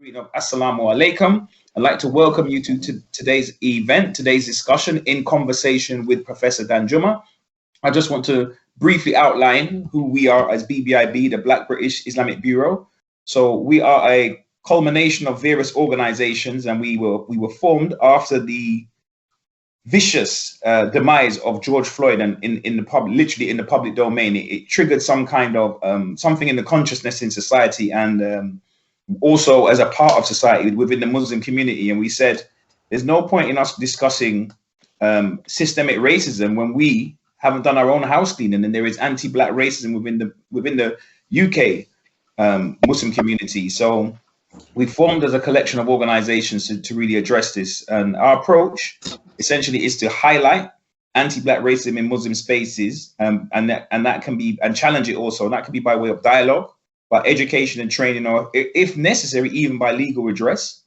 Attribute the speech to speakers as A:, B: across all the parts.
A: Assalamu alaikum. I'd like to welcome you to today's event, today's discussion in conversation with Professor Danjuma. I just want to briefly outline who we are as BbiB, the Black British Islamic Bureau. So we are a culmination of various organizations, and we were formed after the vicious demise of George Floyd, and in the public, literally in the public domain. It triggered some kind of something in the consciousness in society, and also as a part of society within the Muslim community. And we said there's no point in us discussing systemic racism when we haven't done our own house cleaning, and there is anti-Black racism within the UK Muslim community. So we formed as a collection of organizations to really address this, and our approach essentially is to highlight anti-Black racism in Muslim spaces, and that can be, and challenge it also, and that can be by way of dialogue, by education and training, or if necessary, even by legal redress.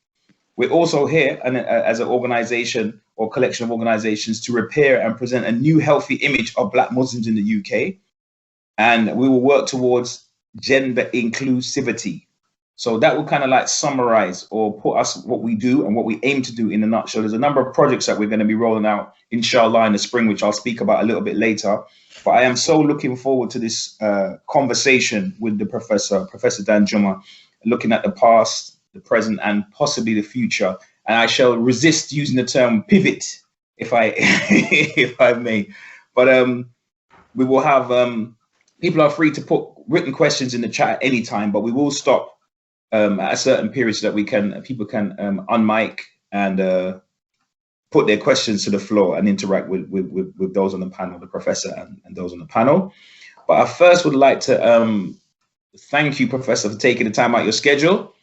A: We're also here as an organization or collection of organizations to repair and present a new healthy image of Black Muslims in the UK. And we will work towards gender inclusivity. So that will kind of like summarize or put us what we do and what we aim to do in a nutshell. There's a number of projects that we're going to be rolling out, inshallah, in the spring, which I'll speak about a little bit later. But I am so looking forward to this conversation with the Professor Danjuma, looking at the past, the present, and possibly the future. And I shall resist using the term pivot, if I if I may. But we will have people are free to put written questions in the chat at any time, but we will stop at a certain period so that people can unmic and put their questions to the floor and interact with those on the panel, the professor and those on the panel. But I first would like to thank you, Professor, for taking the time out of your schedule,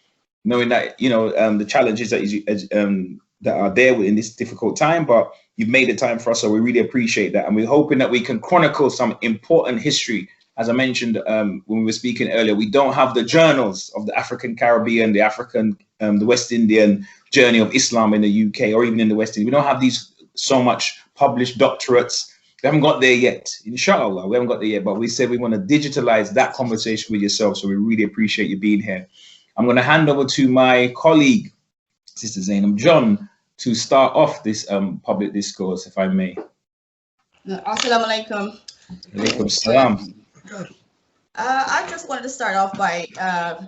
A: knowing that the challenges that are there in this difficult time, but you've made the time for us, so we really appreciate that. And we're hoping that we can chronicle some important history. As I mentioned when we were speaking earlier, we don't have the journals of the African Caribbean, the West Indian journey of Islam in the UK, or even in the West Indies. We don't have these so much published doctorates. We haven't got there yet. Inshallah, we haven't got there yet, but we said we want to digitalize that conversation with yourself. So we really appreciate you being here. I'm going to hand over to my colleague, Sister Zainab John, to start off this public discourse, if I may.
B: Assalamu alaikum.
A: Alaikum salam.
B: I just wanted to start off by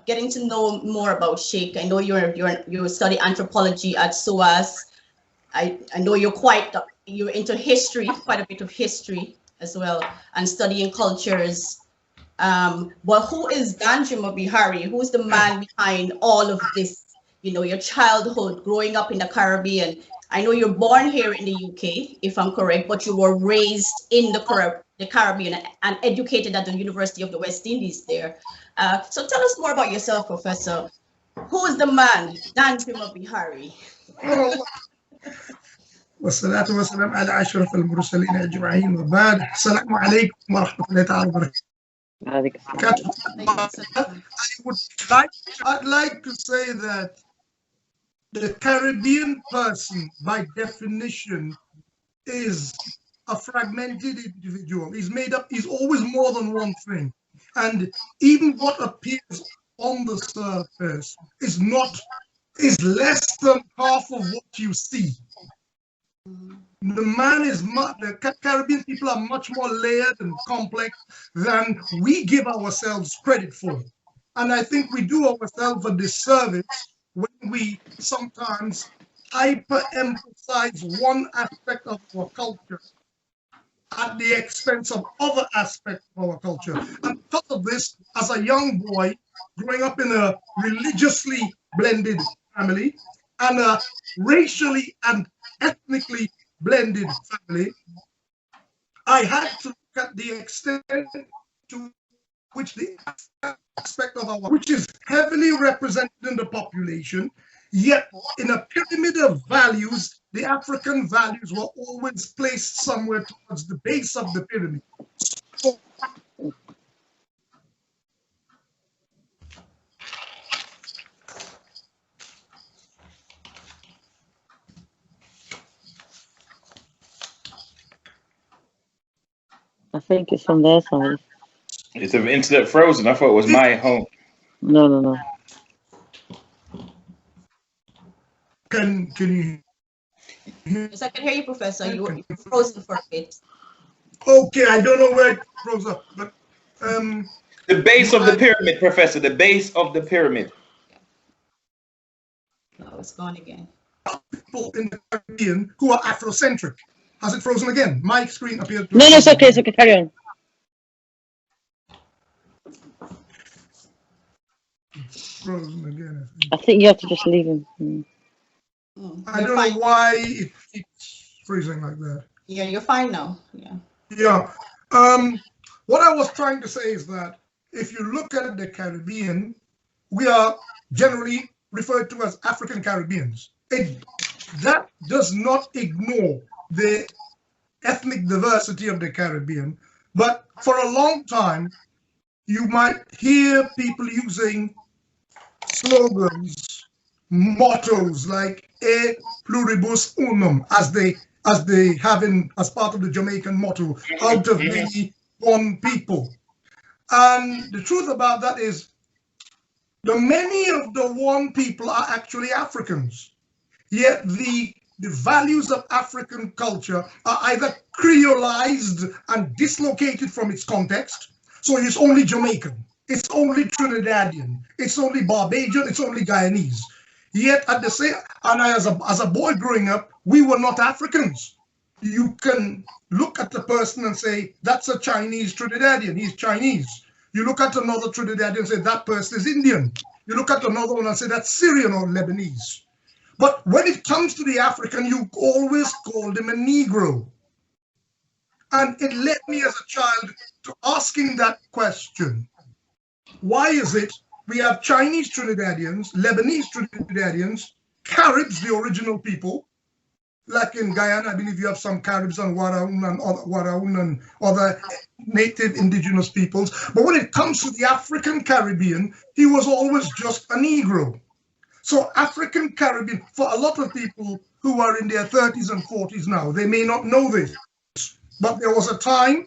B: getting to know more about Sheikh. I know you study anthropology at SOAS. I know you're into history, quite a bit of history as well, and studying cultures. But who is Danjuma Bihari? Who's the man behind all of this? Your childhood, growing up in the Caribbean. I know you're born here in the UK, if I'm correct, but you were raised in the Caribbean and educated at the University of the West Indies there. So tell us more about yourself, Professor. Who is the man, Danjuma Bihari?
C: والصلاة والسلام على أشرف المرسلين أجمعين وبعد السلام عليكم ورحمة الله تعالى وبركاته. I'd like to say that the Caribbean person, by definition, is a fragmented individual. He's always more than one thing. And even what appears on the surface is less than half of what you see. The Caribbean people are much more layered and complex than we give ourselves credit for. And I think we do ourselves a disservice when we sometimes hyper-emphasize one aspect of our culture at the expense of other aspects of our culture. And because of this, as a young boy, growing up in a religiously blended family and a racially and ethnically blended family, I had to look at the extent to which the aspect of which is heavily represented in the population, yet in a pyramid of values, the African values were always placed somewhere towards the base of the pyramid. So,
D: I think it's from their side.
A: Is the internet frozen? I thought it was my home.
D: No.
C: Can you?
B: Yes, I can hear you, Professor. You're frozen for a bit.
C: Okay, I don't know where it froze up, but
A: the base of the pyramid, Professor. The base of the pyramid.
B: No, it's gone again.
C: People in the Caribbean who are Afrocentric. Has it frozen again? My screen appeared to.
D: No, it's okay. It's okay. Carry on.
C: Frozen again.
D: I think you have to just leave him.
C: I don't know why it keeps freezing like that.
B: Yeah, you're fine now. Yeah.
C: Yeah. What I was trying to say is that if you look at the Caribbean, we are generally referred to as African Caribbeans. That does not ignore the ethnic diversity of the Caribbean, but for a long time, you might hear people using slogans, mottos like "E pluribus unum," as they have as part of the Jamaican motto, "out of many, one people." And the truth about that is, many of the one people are actually Africans. Yet the values of African culture are either creolized and dislocated from its context. So it's only Jamaican, it's only Trinidadian, it's only Barbadian, it's only Guyanese. Yet at the same, and as a boy growing up, we were not Africans. You can look at the person and say, that's a Chinese Trinidadian, he's Chinese. You look at another Trinidadian and say, that person is Indian. You look at another one and say, that's Syrian or Lebanese. But when it comes to the African, you always call them a Negro. And it led me as a child to asking that question. Why is it we have Chinese Trinidadians, Lebanese Trinidadians, Caribs, the original people, like in Guyana, I believe you have some Caribs and Waraun and other native indigenous peoples. But when it comes to the African Caribbean, he was always just a Negro. So African Caribbean, for a lot of people who are in their 30s and 40s now, they may not know this. But there was a time,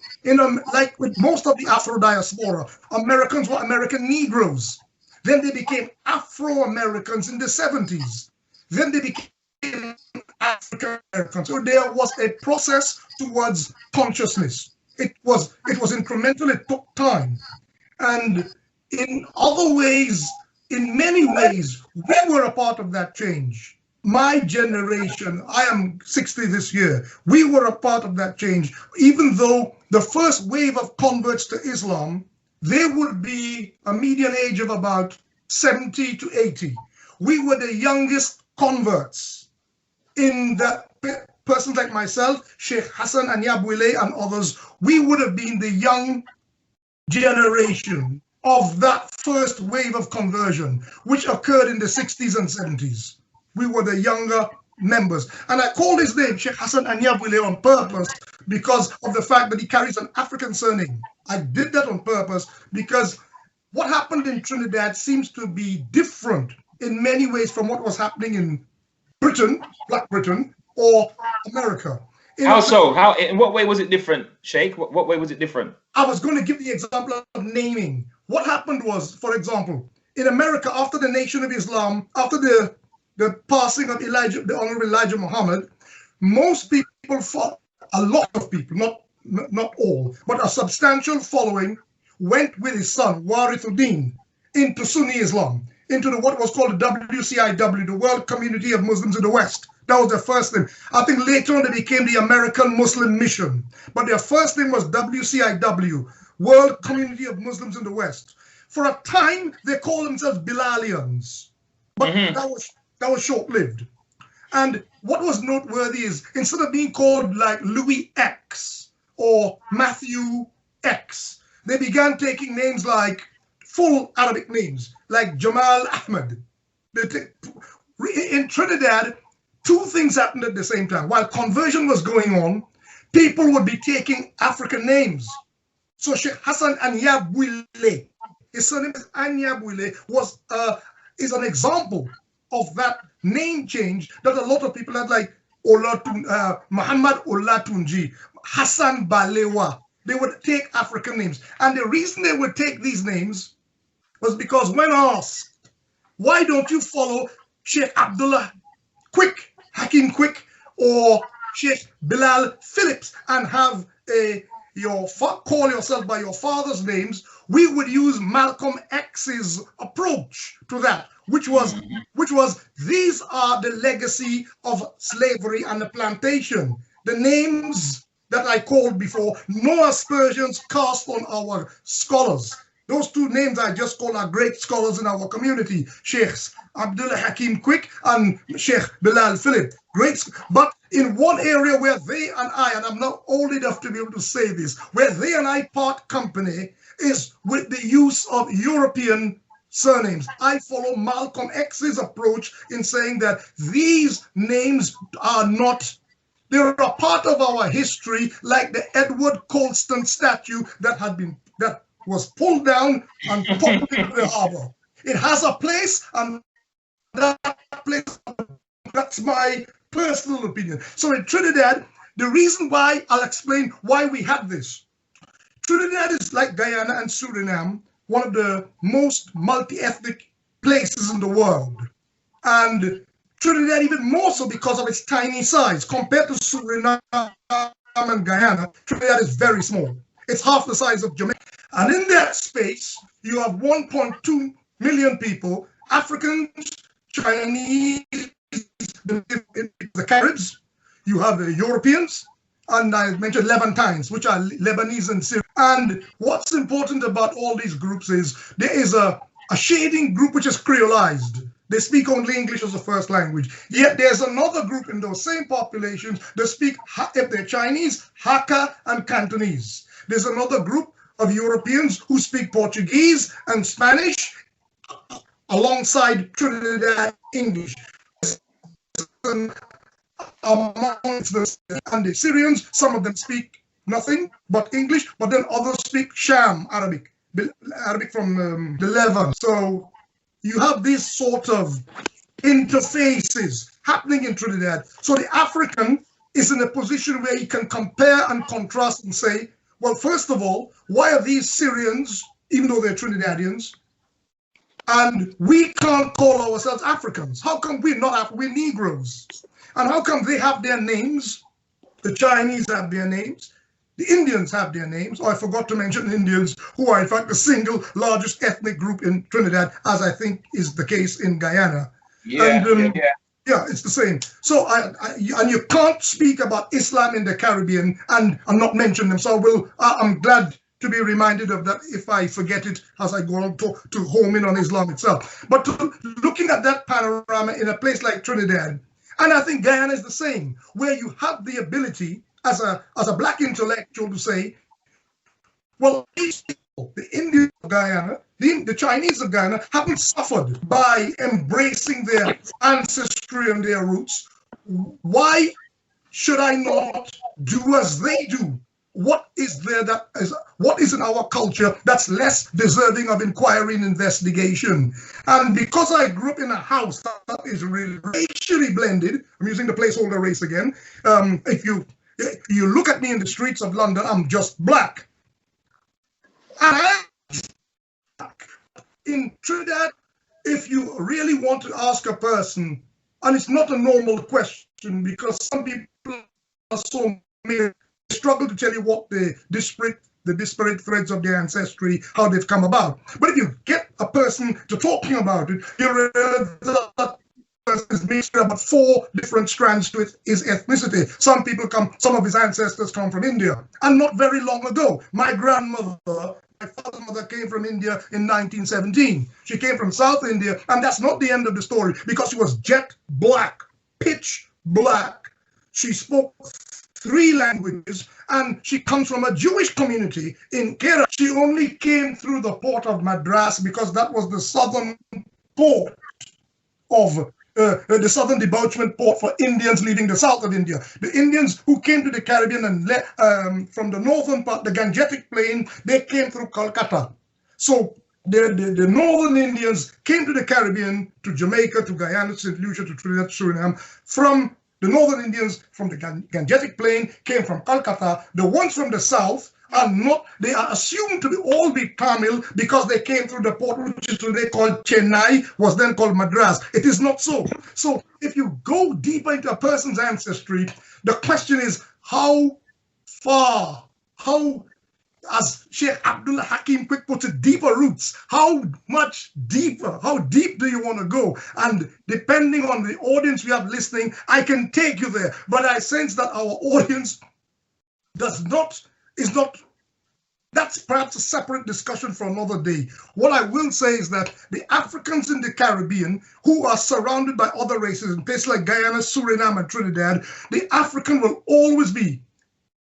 C: like with most of the Afro diaspora, Americans were American Negroes. Then they became Afro-Americans in the 70s. Then they became African Americans. So there was a process towards consciousness. It was incremental, it took time. And in other ways, in many ways, we were a part of that change. My generation, I am 60 this year, we were a part of that change. Even though the first wave of converts to Islam, there would be a median age of about 70 to 80. We were the youngest converts. In the persons like myself, Sheikh Hassan Anyabwile and others, we would have been the young generation of that first wave of conversion, which occurred in the 60s and 70s. We were the younger members. And I called his name Sheikh Hassan Anyabwile on purpose because of the fact that he carries an African surname. I did that on purpose because what happened in Trinidad seems to be different in many ways from what was happening in Britain, Black Britain, or America.
A: How so? How? In what way was it different, Sheikh? What way was it different?
C: I was going to give the example of naming. What happened was, for example, in America, after the Nation of Islam, after the passing of the Honorable Elijah Muhammad, most people fought, a lot of people, not all, but a substantial following went with his son, Warithuddin, into Sunni Islam, into what was called the WCIW, the World Community of Muslims in the West. That was their first name. I think later on they became the American Muslim Mission, but their first name was WCIW, World Community of Muslims in the West. For a time, they called themselves Bilalians, but that was short-lived. And what was noteworthy is, instead of being called like Louis X or Matthew X, they began taking names like full Arabic names, like Jamal Ahmed. In Trinidad, two things happened at the same time. While conversion was going on, people would be taking African names. So Sheikh Hassan Anyabwile, his surname is Anyabwile, is an example of that name change that a lot of people had, like Muhammad Olatunji, Hassan Balewa. They would take African names. And the reason they would take these names was because when asked, why don't you follow Sheikh Abdullah Quick, Hakim Quick, or Sheikh Bilal Phillips, and have call yourself by your father's names, we would use Malcolm X's approach to that, which was these are the legacy of slavery and the plantation. The names that I called before, no aspersions cast on our scholars. Those two names I just called are great scholars in our community, Sheikhs Abdullah Hakim Quick and Sheikh Bilal Philip. Great, but in one area where they and I, and I'm not old enough to be able to say this, where they and I part company is with the use of European surnames. I follow Malcolm X's approach in saying that these names are not, they're a part of our history, like the Edward Colston statue that was pulled down and put into the harbor. It has a place, and that place, that's my personal opinion. So in Trinidad, the reason why, I'll explain why we have this. Trinidad is like Guyana and Suriname, one of the most multi-ethnic places in the world. And Trinidad even more so because of its tiny size. Compared to Suriname and Guyana, Trinidad is very small. It's half the size of Jamaica. And in that space, you have 1.2 million people, Africans, Chinese, the Caribs, you have the Europeans, and I mentioned Levantines, which are Lebanese and Syrian. And what's important about all these groups is there is a shading group which is creolized. They speak only English as a first language. Yet there's another group in those same populations that speak, if they're Chinese, Hakka and Cantonese. There's another group of Europeans who speak Portuguese and Spanish alongside Trinidad English. Amongst and the Syrians, some of them speak nothing but English, but then others speak Sham Arabic from the Levant. So you have these sort of interfaces happening in Trinidad. So the African is in a position where he can compare and contrast and say, well, first of all, why are these Syrians, even though they're Trinidadians, and we can't call ourselves Africans? How come we're not African? We're Negroes. And how come they have their names? The Chinese have their names. The Indians have their names. Oh, I forgot to mention the Indians, who are in fact the single largest ethnic group in Trinidad, as I think is the case in Guyana. Yeah, and, yeah, it's the same. So, and you can't speak about Islam in the Caribbean and not mention them. So I'm glad to be reminded of that if I forget it as I go on to home in on Islam itself. But looking at that panorama in a place like Trinidad, and I think Guyana is the same, where you have the ability as a black intellectual to say, well, these people, the Indians of Guyana, the Chinese of Guyana, haven't suffered by embracing their ancestry and their roots. Why should I not do as they do? What is there what is in our culture that's less deserving of inquiry and investigation? And because I grew up in a house that is racially blended, I'm using the placeholder race again. If you look at me in the streets of London, I'm just black. And in Trinidad, if you really want to ask a person, and it's not a normal question because some people are so struggle to tell you what the disparate threads of their ancestry, how they've come about. But if you get a person to talking about it, you realize that person is mixed about 4 different strands to his ethnicity. Some of his ancestors come from India. And not very long ago, my grandmother, my father's mother, came from India in 1917. She came from South India, and that's not the end of the story, because she was jet black, pitch black. She spoke 3 languages, and she comes from a Jewish community in Kerala. She only came through the port of Madras because that was the southern port of the southern debouchement port for Indians leaving the south of India. The Indians who came to the Caribbean and from the northern part, the Gangetic Plain, they came through Calcutta. So the northern Indians came to the Caribbean, to Jamaica, to Guyana, St. Lucia, to Trinidad, Suriname, from the northern Indians from the Gangetic Plain came from Calcutta. The ones from the south are not, they are assumed to all be Tamil because they came through the port which is today called Chennai, was then called Madras. It is not so. So if you go deeper into a person's ancestry, the question is how far, how, as Sheikh Abdul Hakim Quick puts it, deeper roots. How much deeper? How deep do you want to go? And depending on the audience we have listening, I can take you there. But I sense that our audience is not, that's perhaps a separate discussion for another day. What I will say is that the Africans in the Caribbean who are surrounded by other races in places like Guyana, Suriname, and Trinidad, the African will always be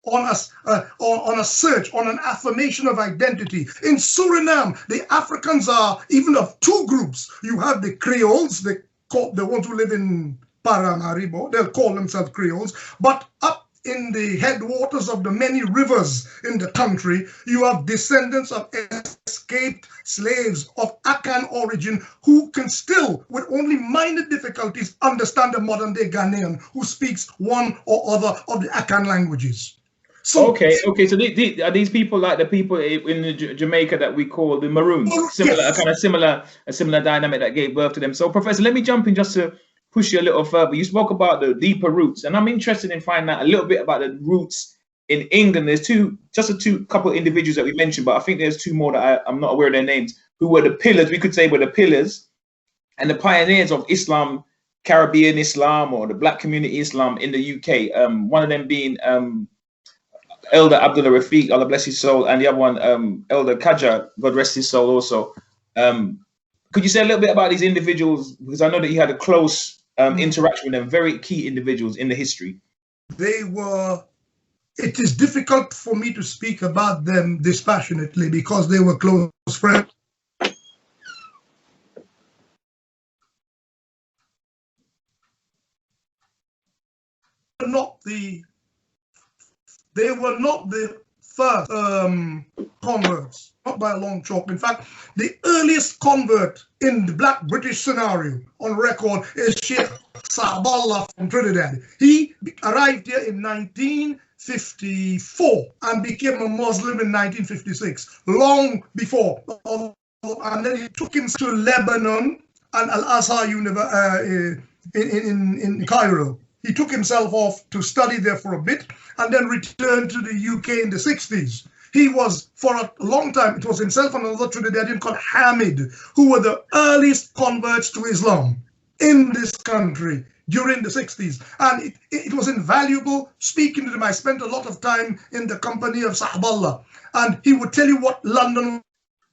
C: on a search, on an affirmation of identity. In Suriname, the Africans are even of two groups. You have the Creoles, the ones who live in Paramaribo, they'll call themselves Creoles, but up in the headwaters of the many rivers in the country, you have descendants of escaped slaves of Akan origin who can still, with only minor difficulties, understand the modern-day Ghanaian who speaks one or other of the Akan languages. So, okay.
A: So are these people like the people in Jamaica that we call the Maroons? Similar, yes. A similar dynamic that gave birth to them. So, Professor, let me jump in just to push you a little further. You spoke about the deeper roots, and I'm interested in finding out a little bit about the roots in England. There's just a couple of individuals that we mentioned, but I think there's two more that I'm not aware of their names, who were the pillars, we could say were the pillars and the pioneers of Islam, Caribbean Islam, or the Black community Islam in the UK. One of them being Elder Abdullah Rafiq, Allah bless his soul, and the other one, Elder Kaja, God rest his soul also. Could you say a little bit about these individuals? Because I know that you had a close interaction with them, very key individuals in the history.
C: They were, it is difficult for me to speak about them dispassionately because they were close friends. They were not the first converts, not by a long chalk. In fact, the earliest convert in the Black British scenario on record is Sheikh Sa'ballah from Trinidad. He arrived here in 1954 and became a Muslim in 1956, long before. And then he took him to Lebanon and Al-Azhar University in Cairo. He took himself off to study there for a bit and then returned to the UK in the 60s. He was, for a long time, it was himself and another Trinidadian called Hamid, who were the earliest converts to Islam in this country during the 60s. And it was invaluable speaking to them. I spent a lot of time in the company of Sahballah, and he would tell you what London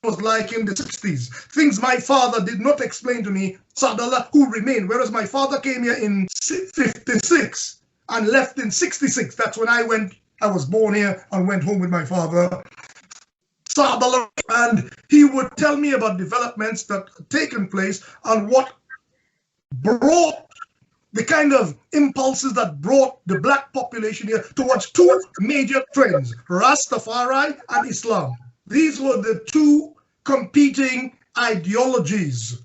C: was like in the 60s. Things my father did not explain to me, Sadallah, who remained, whereas my father came here in 56 and left in 66. That's when I was born here and went home with my father. Sadallah, and he would tell me about developments that had taken place and what brought the kind of impulses that brought the Black population here towards two major trends, Rastafari and Islam. These were the two competing ideologies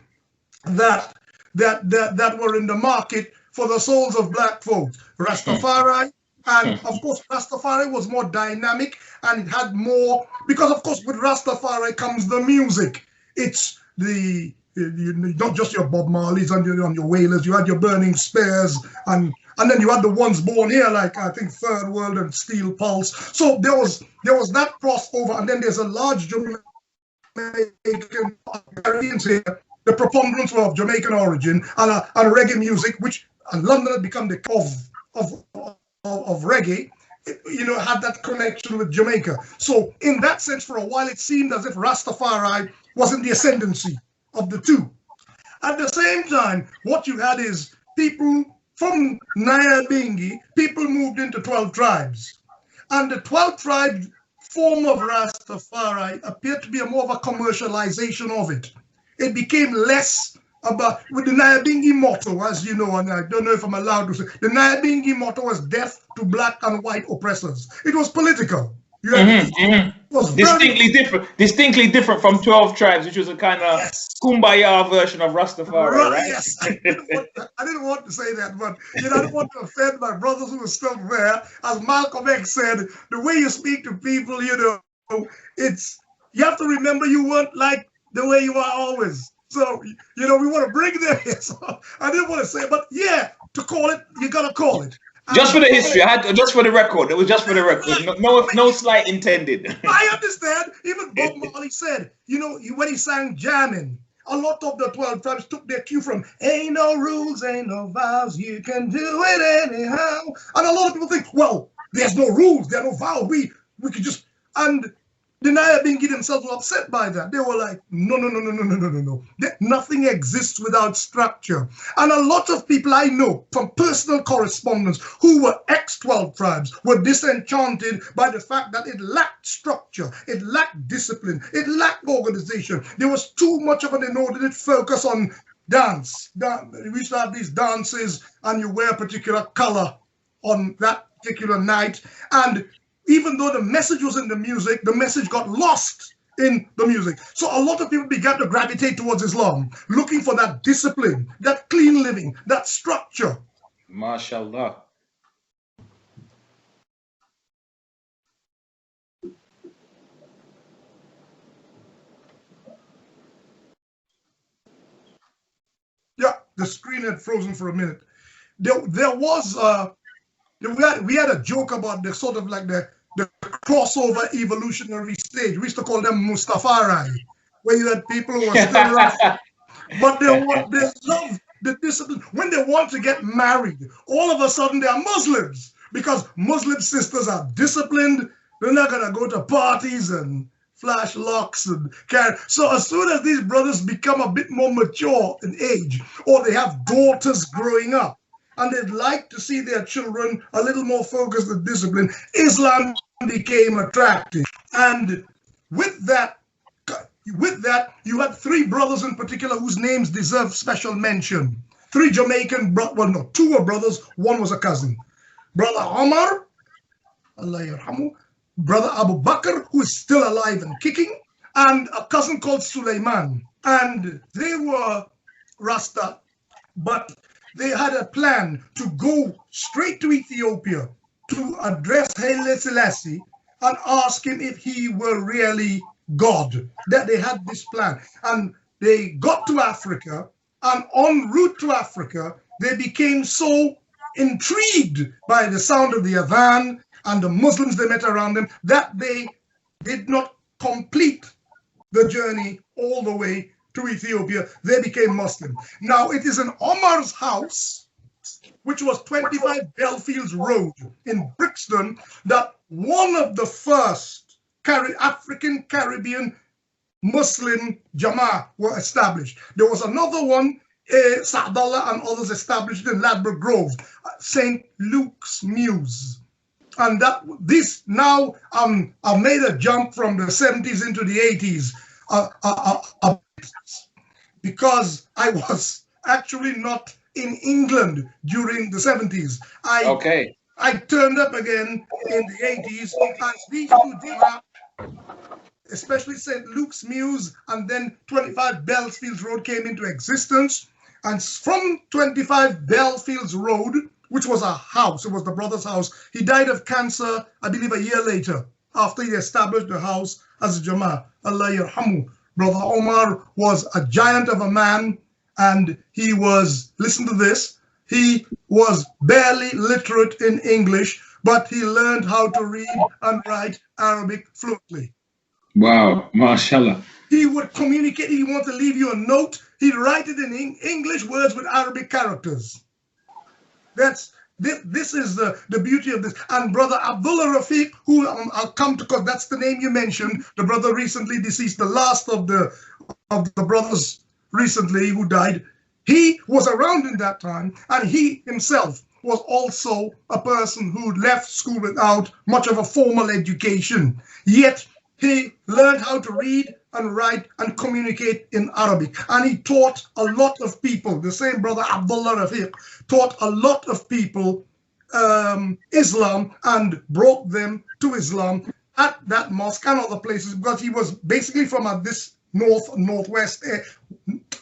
C: that were in the market for the souls of Black folks. Rastafari, and of course Rastafari was more dynamic and it had more, because of course with Rastafari comes the music. It's not just your Bob Marleys and your Wailers, you had your Burning Spears, and then you had the ones born here, like I think Third World and Steel Pulse. So there was that crossover, and then there's a large Jamaican Caribbeans here. The preponderance were of Jamaican origin, and reggae music, which London had become the of reggae, had that connection with Jamaica. So in that sense, for a while, it seemed as if Rastafari was in the ascendancy of the two. At the same time, what you had is people from Nyabingi, people moved into 12 tribes. And the 12 tribe form of Rastafari appeared to be more of a commercialization of it. It became less about, with the Nyabingi motto, as you know, and I don't know if I'm allowed to say, the Nyabingi motto was death to Black and white oppressors. It was political. was
A: distinctly different from 12 tribes, which was a kind of kumbaya version of Rastafari, right?
C: Yes, I didn't want to say that, but I don't want to offend my brothers who are still there. As Malcolm X said, the way you speak to people, you have to remember you weren't like the way you are always. So, we want to bring them here. So I didn't want to say, but yeah, to call it, you got to call it.
A: Just for the history, just for the record. It was just for the record. No slight intended.
C: I understand. Even Bob Marley said, when he sang Jamming, a lot of the 12 tribes took their cue from ain't no rules, ain't no vows, you can do it anyhow. And a lot of people think, well, there's no rules, there are no vows. We could just, and Denia Bingi themselves were upset by that. They were like, no. Nothing exists without structure. And a lot of people I know from personal correspondence who were ex-12 tribes were disenchanted by the fact that it lacked structure, it lacked discipline, it lacked organization. There was too much of an inordinate focus on dance. We used to have these dances and you wear a particular color on that particular night. And even though the message was in the music, the message got lost in the music. So a lot of people began to gravitate towards Islam, looking for that discipline, that clean living, that structure.
A: MashaAllah.
C: Yeah, the screen had frozen for a minute. There was we had a joke about the sort of like the crossover evolutionary stage. We used to call them Mustafari, where you had people who were still rough, but they love the discipline. When they want to get married, all of a sudden they are Muslims because Muslim sisters are disciplined. They're not gonna go to parties and flash locks and carry. So as soon as these brothers become a bit more mature in age, or they have daughters growing up, and they'd like to see their children a little more focused and disciplined, Islam became attractive. And with that, you had three brothers in particular whose names deserve special mention. Three Jamaican, two were brothers, one was a cousin. Brother Omar, Allah yarhamu, Brother Abu Bakr, who is still alive and kicking, and a cousin called Suleiman. And they were Rasta, but they had a plan to go straight to Ethiopia to address Haile Selassie and ask him if he were really God, that they had this plan. And they got to Africa, and en route to Africa, they became so intrigued by the sound of the Adhan and the Muslims they met around them that they did not complete the journey all the way to Ethiopia. They became Muslim. Now it is in Omar's house, which was 25 Belfields Road in Brixton, that one of the first African Caribbean Muslim Jama'ah were established. There was another one, Sa'dallah and others established in Ladbroke Grove, St. Luke's Mews. And this now, I made a jump from the 70s into the 80s. Because I was actually not in England during the 70s. I turned up again in the 80s as these two did, especially St. Luke's Mews, and then 25 Belfields Road came into existence. And from 25 Belfields Road, which was a house, it was the brother's house, he died of cancer, I believe, a year later, after he established the house as a Jama'ah. Allah yarhamu. Brother Omar was a giant of a man, and he was, listen to this, he was barely literate in English, but he learned how to read and write Arabic fluently.
A: Wow, mashallah.
C: He would communicate, he wanted to leave you a note, he'd write it in English words with Arabic characters. This is the beauty of this. And Brother Abdullah Rafiq, who I'll come to, because that's the name you mentioned, the brother recently deceased, the last of the brothers recently who died, he was around in that time, and he himself was also a person who left school without much of a formal education. Yet he learned how to read and write and communicate in Arabic. And he taught a lot of people, the same brother Abdullah Rafiq, taught a lot of people Islam and brought them to Islam. at that mosque and other places because he was basically from this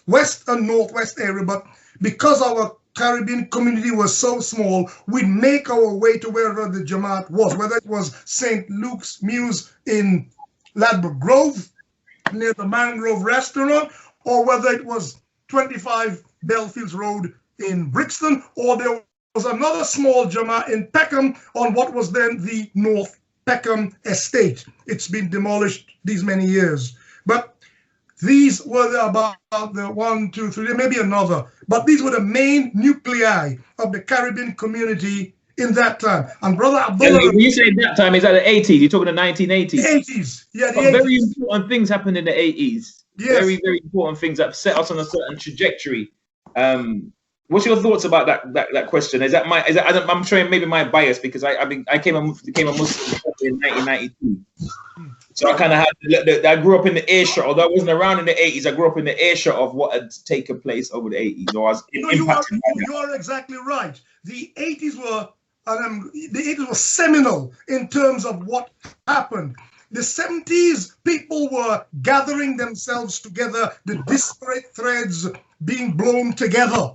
C: west and northwest area. But because our Caribbean community was so small, we'd make our way to wherever the Jamaat was, whether it was St. Luke's Mews in Ladbroke Grove, near the Mangrove Restaurant, or whether it was 25 Belfields Road in Brixton, or there was another small Jamaat in Peckham on what was then the North Peckham Estate. It's been demolished these many years. But these were about the 1, 2, 3, maybe another, but these were the main nuclei of the Caribbean community in that time. And Brother Abdullah...
A: When you say that time, is that the 80s? You're talking the 1980s?
C: The 80s, yeah, the 80s.
A: Very important things happened in the 80s.
C: Yes.
A: Very, very important things that set us on a certain trajectory. What's your thoughts about that question? I'm showing maybe my bias because I became a Muslim in 1992. So I kind of had, I grew up in the earshot, although I wasn't around in the 80s, I grew up in the earshot of what had taken place over the 80s. Or I was impacted by that.
C: You are exactly right. The 80s were seminal in terms of what happened. The 70s, people were gathering themselves together, the disparate threads being blown together.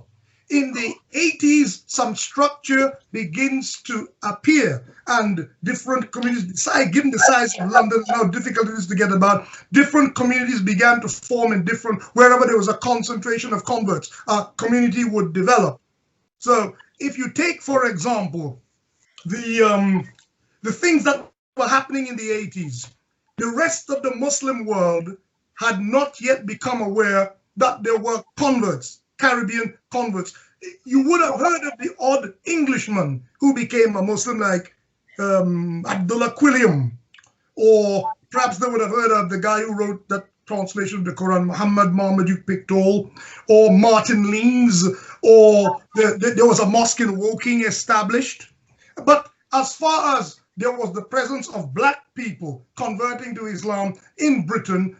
C: In the 80s, some structure begins to appear, and different communities decide, given the size of London and how difficult it is to get about, different communities began to form in wherever there was a concentration of converts, a community would develop. So if you take, for example, the things that were happening in the 80s, the rest of the Muslim world had not yet become aware that there were converts, Caribbean converts. You would have heard of the odd Englishman who became a Muslim, like Abdullah Quilliam, or perhaps they would have heard of the guy who wrote that translation of the Quran, Muhammad Marmaduke Pictol, or Martin Leeds, or there was a mosque in Woking established. But as far as there was the presence of black people converting to Islam in Britain,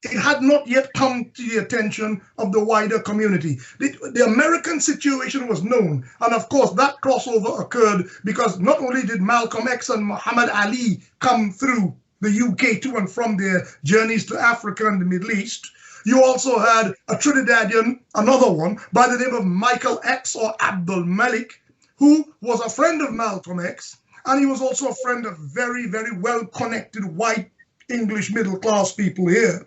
C: it had not yet come to the attention of the wider community. The American situation was known, and of course that crossover occurred because not only did Malcolm X and Muhammad Ali come through the UK to and from their journeys to Africa and the Middle East, you also had a Trinidadian, another one, by the name of Michael X or Abdul Malik, who was a friend of Malcolm X, and he was also a friend of very, very well-connected white English middle-class people here.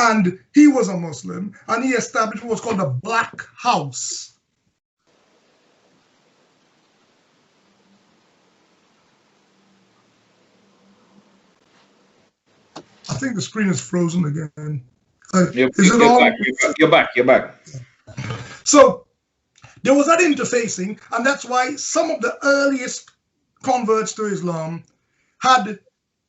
C: And he was a Muslim, and he established what's called the Black House. I think the screen is frozen again.
A: You're back.
C: So there was that interfacing, and that's why some of the earliest converts to Islam had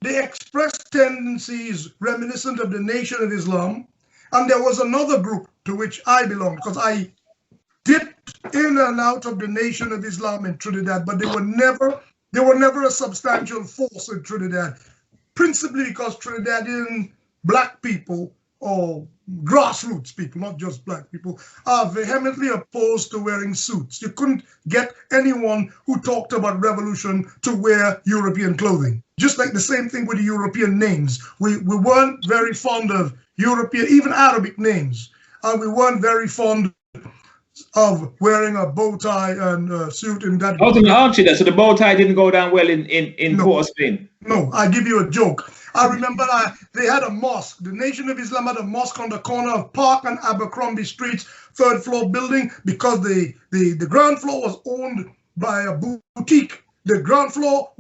C: the expressed tendencies reminiscent of the Nation of Islam. And there was another group to which I belonged, because I dipped in and out of the Nation of Islam in Trinidad, but they were never a substantial force in Trinidad, principally because Trinidadian black people, or grassroots people, not just black people, are vehemently opposed to wearing suits. You couldn't get anyone who talked about revolution to wear European clothing. Just like the same thing with the European names. We weren't very fond of European, even Arabic names. And we weren't very fond of wearing a bow tie and a suit in that.
A: I was going to ask you that. So the bow tie didn't go down well in Port of Spain?
C: No, I give you a joke. I remember they had a mosque. The Nation of Islam had a mosque on the corner of Park and Abercrombie Streets, third floor building, because the ground floor was owned by a boutique. The ground floor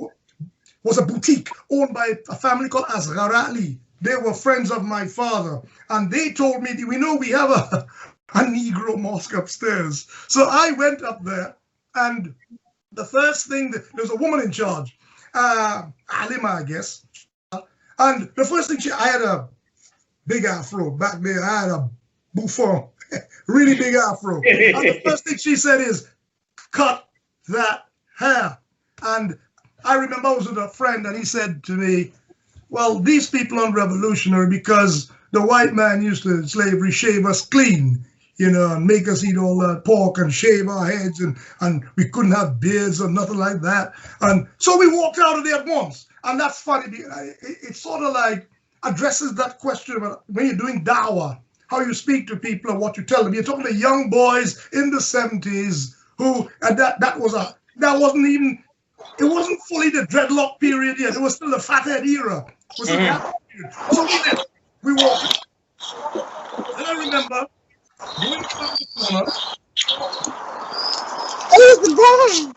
C: was a boutique owned by a family called Asghar Ali. They were friends of my father. And they told me, we have a Negro mosque upstairs. So I went up there, and the first thing, there was a woman in charge, Alima, I guess. And the first thing I had a big afro back there. I had a bouffant, really big afro. And the first thing she said is, cut that hair. And I remember I was with a friend, and he said to me, well, these people aren't revolutionary because the white man used to in slavery shave us clean, and make us eat all that pork and shave our heads, and we couldn't have beards or nothing like that. And so we walked out of there at once. And that's funny. It sort of like addresses that question about when you're doing dawah, how you speak to people and what you tell them. You're talking to young boys in the 70s who, and that wasn't even, it wasn't fully the dreadlock period yet. It was still the fathead era. It was the gap period. So we walked. And I remember going around the corner. You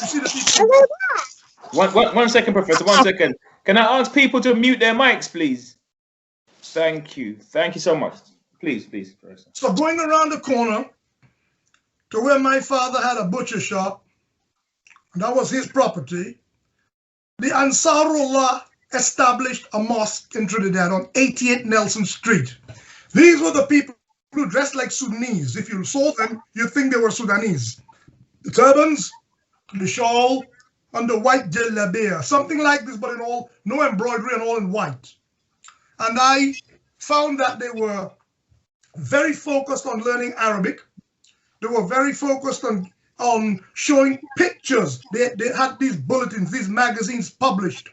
C: see the people?
A: One second, Professor. 1 second. Can I ask people to mute their mics, please? Thank you. Thank you so much. Please, Professor.
C: So going around the corner to where my father had a butcher shop, that was his property, the Ansarullah established a mosque in Trinidad on 88 Nelson Street. These were the people who dressed like Sudanese. If you saw them, you'd think they were Sudanese. The turbans, the shawl, and the white jalabiya, something like this, but in all, no embroidery and all in white. And I found that they were very focused on learning Arabic. They were very focused on showing pictures. They had these bulletins, these magazines published.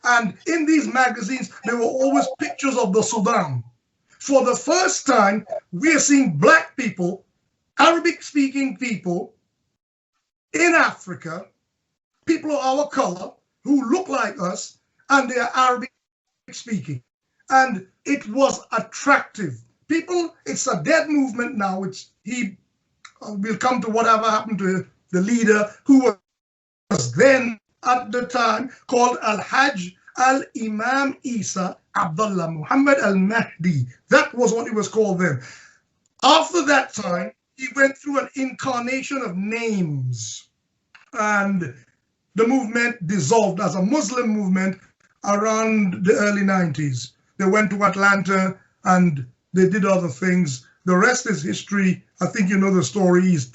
C: And in these magazines, there were always pictures of the Sudan. For the first time, we are seeing black people, Arabic-speaking people in Africa, people of our color who look like us, and they are Arabic-speaking. And it was attractive. People, it's a dead movement now. We'll come to whatever happened to the leader who was then at the time called Al-Hajj Al-Imam Isa Abdullah Muhammad Al-Mahdi. That was what he was called then. After that time, he went through an incarnation of names, and the movement dissolved as a Muslim movement around the early 90s. They went to Atlanta and they did other things. The rest is history. I think you know the story. His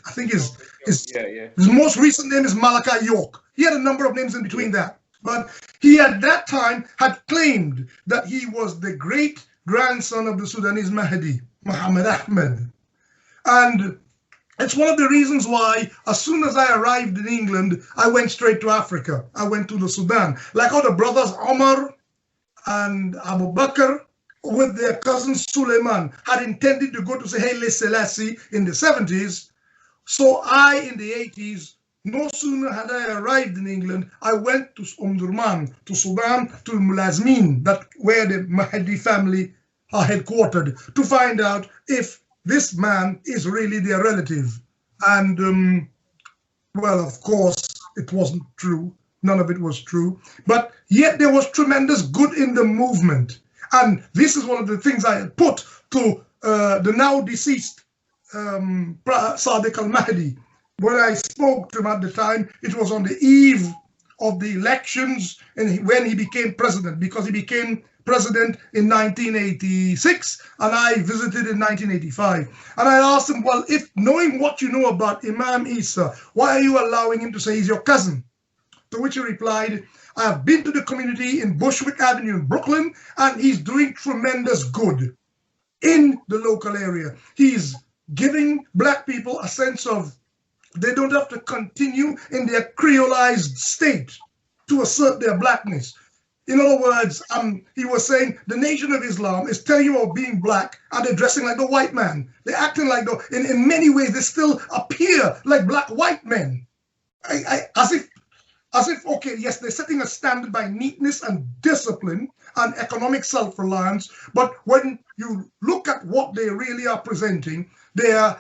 C: most recent name is Malachi York. He had a number of names in between that. But he at that time had claimed that he was the great grandson of the Sudanese Mahdi, Muhammad Ahmed. And it's one of the reasons why, as soon as I arrived in England, I went straight to Africa. I went to the Sudan. Like how the brothers Omar and Abu Bakr with their cousin Suleiman had intended to go to Haile Selassie in the 70s. So I, in the 80s, no sooner had I arrived in England, I went to Omdurman, to Sudan, to Mulazmin, where the Mahdi family are headquartered, to find out if this man is really their relative. And, well, of course, it wasn't true. None of it was true. But yet there was tremendous good in the movement. And this is one of the things I had put to the now deceased Sadiq al-Mahdi. When I spoke to him at the time, it was on the eve of the elections and when he became president, because he became president in 1986 and I visited in 1985. And I asked him, well, if knowing what you know about Imam Isa, why are you allowing him to say he's your cousin? To which he replied, I have been to the community in Bushwick Avenue in Brooklyn, and he's doing tremendous good in the local area. He's giving black people a sense of they don't have to continue in their creolized state to assert their blackness. In other words, he was saying the Nation of Islam is telling you about being black and they're dressing like the white man. They're acting like, in many ways, they still appear like black white men. As if, okay, yes, they're setting a standard by neatness and discipline and economic self-reliance, but when you look at what they really are presenting, there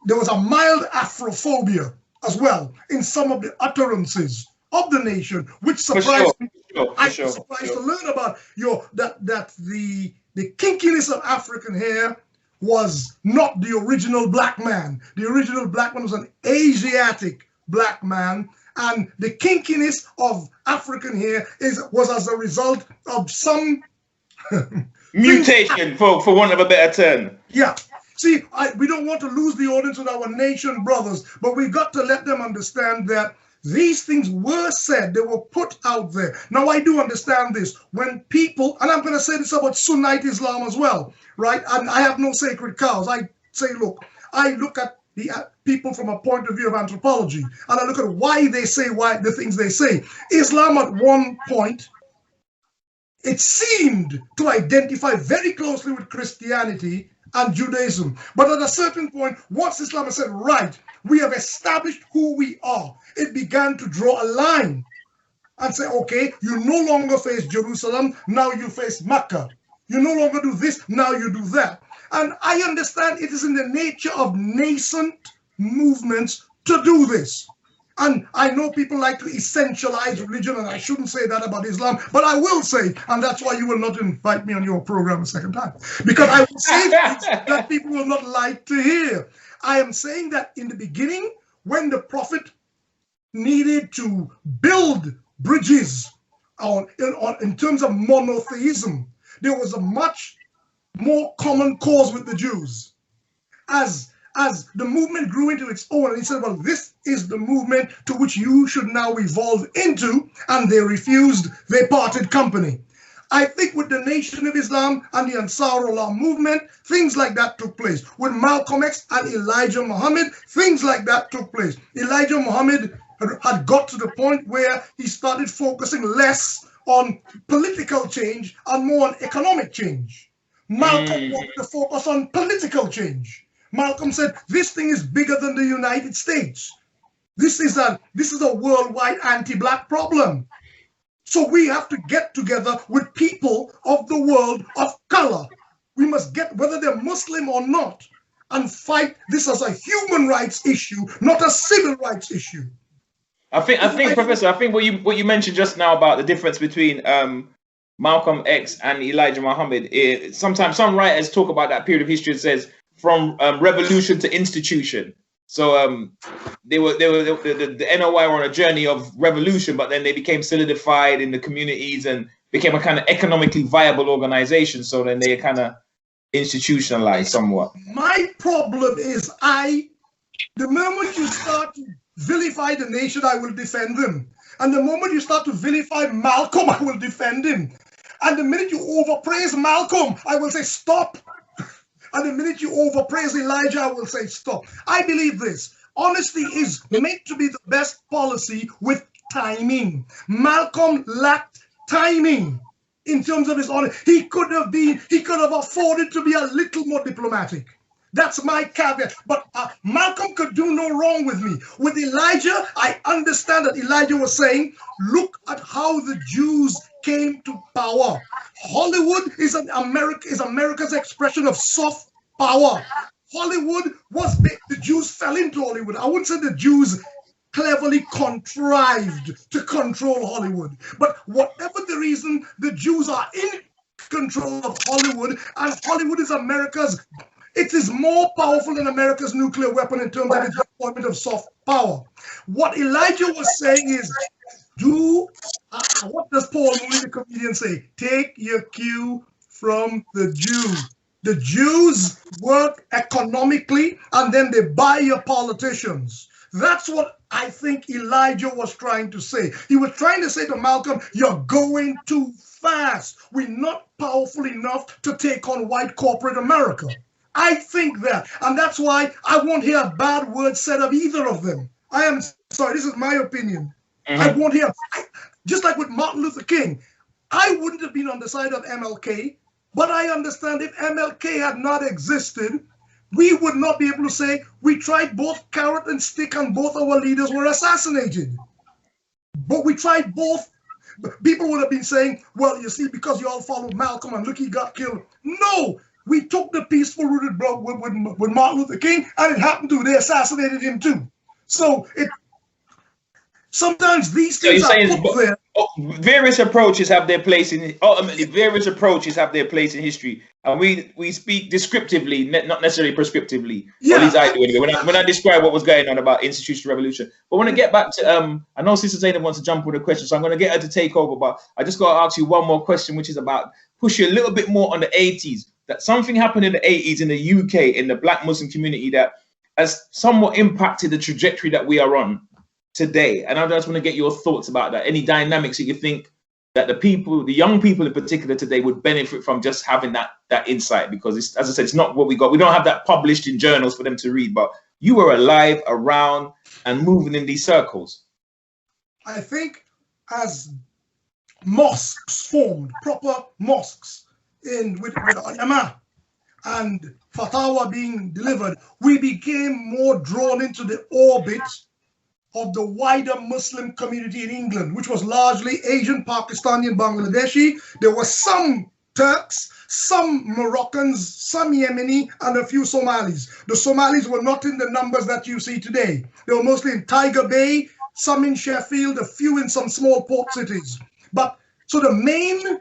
C: was a mild Afrophobia as well in some of the utterances of the nation, which surprised me. I was surprised to learn about that the kinkiness of African hair was not the original black man. The original black man was an Asiatic black man, and the kinkiness of African hair was as a result of some
A: mutation, for want of a better term.
C: Yeah. See, we don't want to lose the audience with our nation brothers, but we got to let them understand that these things were said, they were put out there. Now, I do understand this. When people, and I'm going to say this about Sunnite Islam as well, right? And I have no sacred cows. I say, look, I look at the people from a point of view of anthropology, and I look at why they say the things they say. Islam at one point, it seemed to identify very closely with Christianity and Judaism. But at a certain point, once Islam has said, right, we have established who we are, it began to draw a line and say, okay, you no longer face Jerusalem, now you face Mecca. You no longer do this, now you do that. And I understand it is in the nature of nascent movements to do this. And I know people like to essentialize religion, and I shouldn't say that about Islam, but I will say, and that's why you will not invite me on your program a second time, because I will say things that people will not like to hear. I am saying that in the beginning, when the Prophet needed to build bridges in terms of monotheism, there was a much more common cause with the Jews. As the movement grew into its own, and he said, well, this is the movement to which you should now evolve into, and they refused, they parted company. I think with the Nation of Islam and the Ansarullah movement, things like that took place. With Malcolm X and Elijah Muhammad, things like that took place. Elijah Muhammad had got to the point where he started focusing less on political change and more on economic change. Malcolm wanted to focus on political change. Malcolm said, this thing is bigger than the United States. This is a worldwide anti-black problem. So we have to get together with people of the world of color. We must get, whether they're Muslim or not, and fight this as a human rights issue, not a civil rights issue.
A: I think, Professor, I think what you mentioned just now about the difference between Malcolm X and Elijah Muhammad. Sometimes some writers talk about that period of history and says from revolution to institution. So the NOI were on a journey of revolution, but then they became solidified in the communities and became a kind of economically viable organization. So then they kind of institutionalized somewhat.
C: My problem is the moment you start to vilify the nation, I will defend them. And the moment you start to vilify Malcolm, I will defend him. And the minute you overpraise Malcolm, I will say stop. And the minute you overpraise Elijah, I will say stop. I believe this. Honesty is meant to be the best policy with timing. Malcolm lacked timing in terms of his honor. He could have afforded to be a little more diplomatic. That's my caveat. But Malcolm could do no wrong with me. With Elijah, I understand that Elijah was saying, look at how the Jews came to power. Hollywood is America's expression of soft power. Hollywood was big. The Jews fell into Hollywood. I wouldn't say the Jews cleverly contrived to control Hollywood. But whatever the reason, the Jews are in control of Hollywood, and Hollywood is it is more powerful than America's nuclear weapon in terms of its deployment of soft power. What Elijah was saying is, what does Paul Mooney, the comedian, say? Take your cue from the Jews. The Jews work economically, and then they buy your politicians. That's what I think Elijah was trying to say. He was trying to say to Malcolm, you're going too fast. We're not powerful enough to take on white corporate America. I think that, and that's why I won't hear a bad word said of either of them. I am sorry, this is my opinion. I won't hear, just like with Martin Luther King, I wouldn't have been on the side of MLK, but I understand if MLK had not existed, we would not be able to say we tried both carrot and stick and both our leaders were assassinated. But we tried both. People would have been saying, well, you see, because you all followed Malcolm and look, he got killed. No, we took the peaceful rooted blood with Martin Luther King, and it happened to, they assassinated him too. So sometimes these things are put there.
A: Various approaches have their place in, ultimately various approaches have their place in history, and we speak descriptively, not necessarily prescriptively. Yeah. At least I do anyway. When I describe what was going on about institutional revolution. But when I get back to I know Sister Zainab wants to jump with a question, so I'm going to get her to take over. But I just got to ask you one more question, which is about push you a little bit more on the 80s. That something happened in the 80s in the UK in the Black Muslim community that has somewhat impacted the trajectory that we are on today. And I just want to get your thoughts about that. Any dynamics that you think that the young people in particular today would benefit from just having that insight? Because it's, as I said, it's not what we got. We don't have that published in journals for them to read, but you were alive, around, and moving in these circles?
C: I think as mosques formed, proper mosques, with ulama and fatwa being delivered, we became more drawn into the orbit of the wider Muslim community in England, which was largely Asian, Pakistani, and Bangladeshi. There were some Turks, some Moroccans, some Yemeni, and a few Somalis. The Somalis were not in the numbers that you see today. They were mostly in Tiger Bay, some in Sheffield, a few in some small port cities. But so the main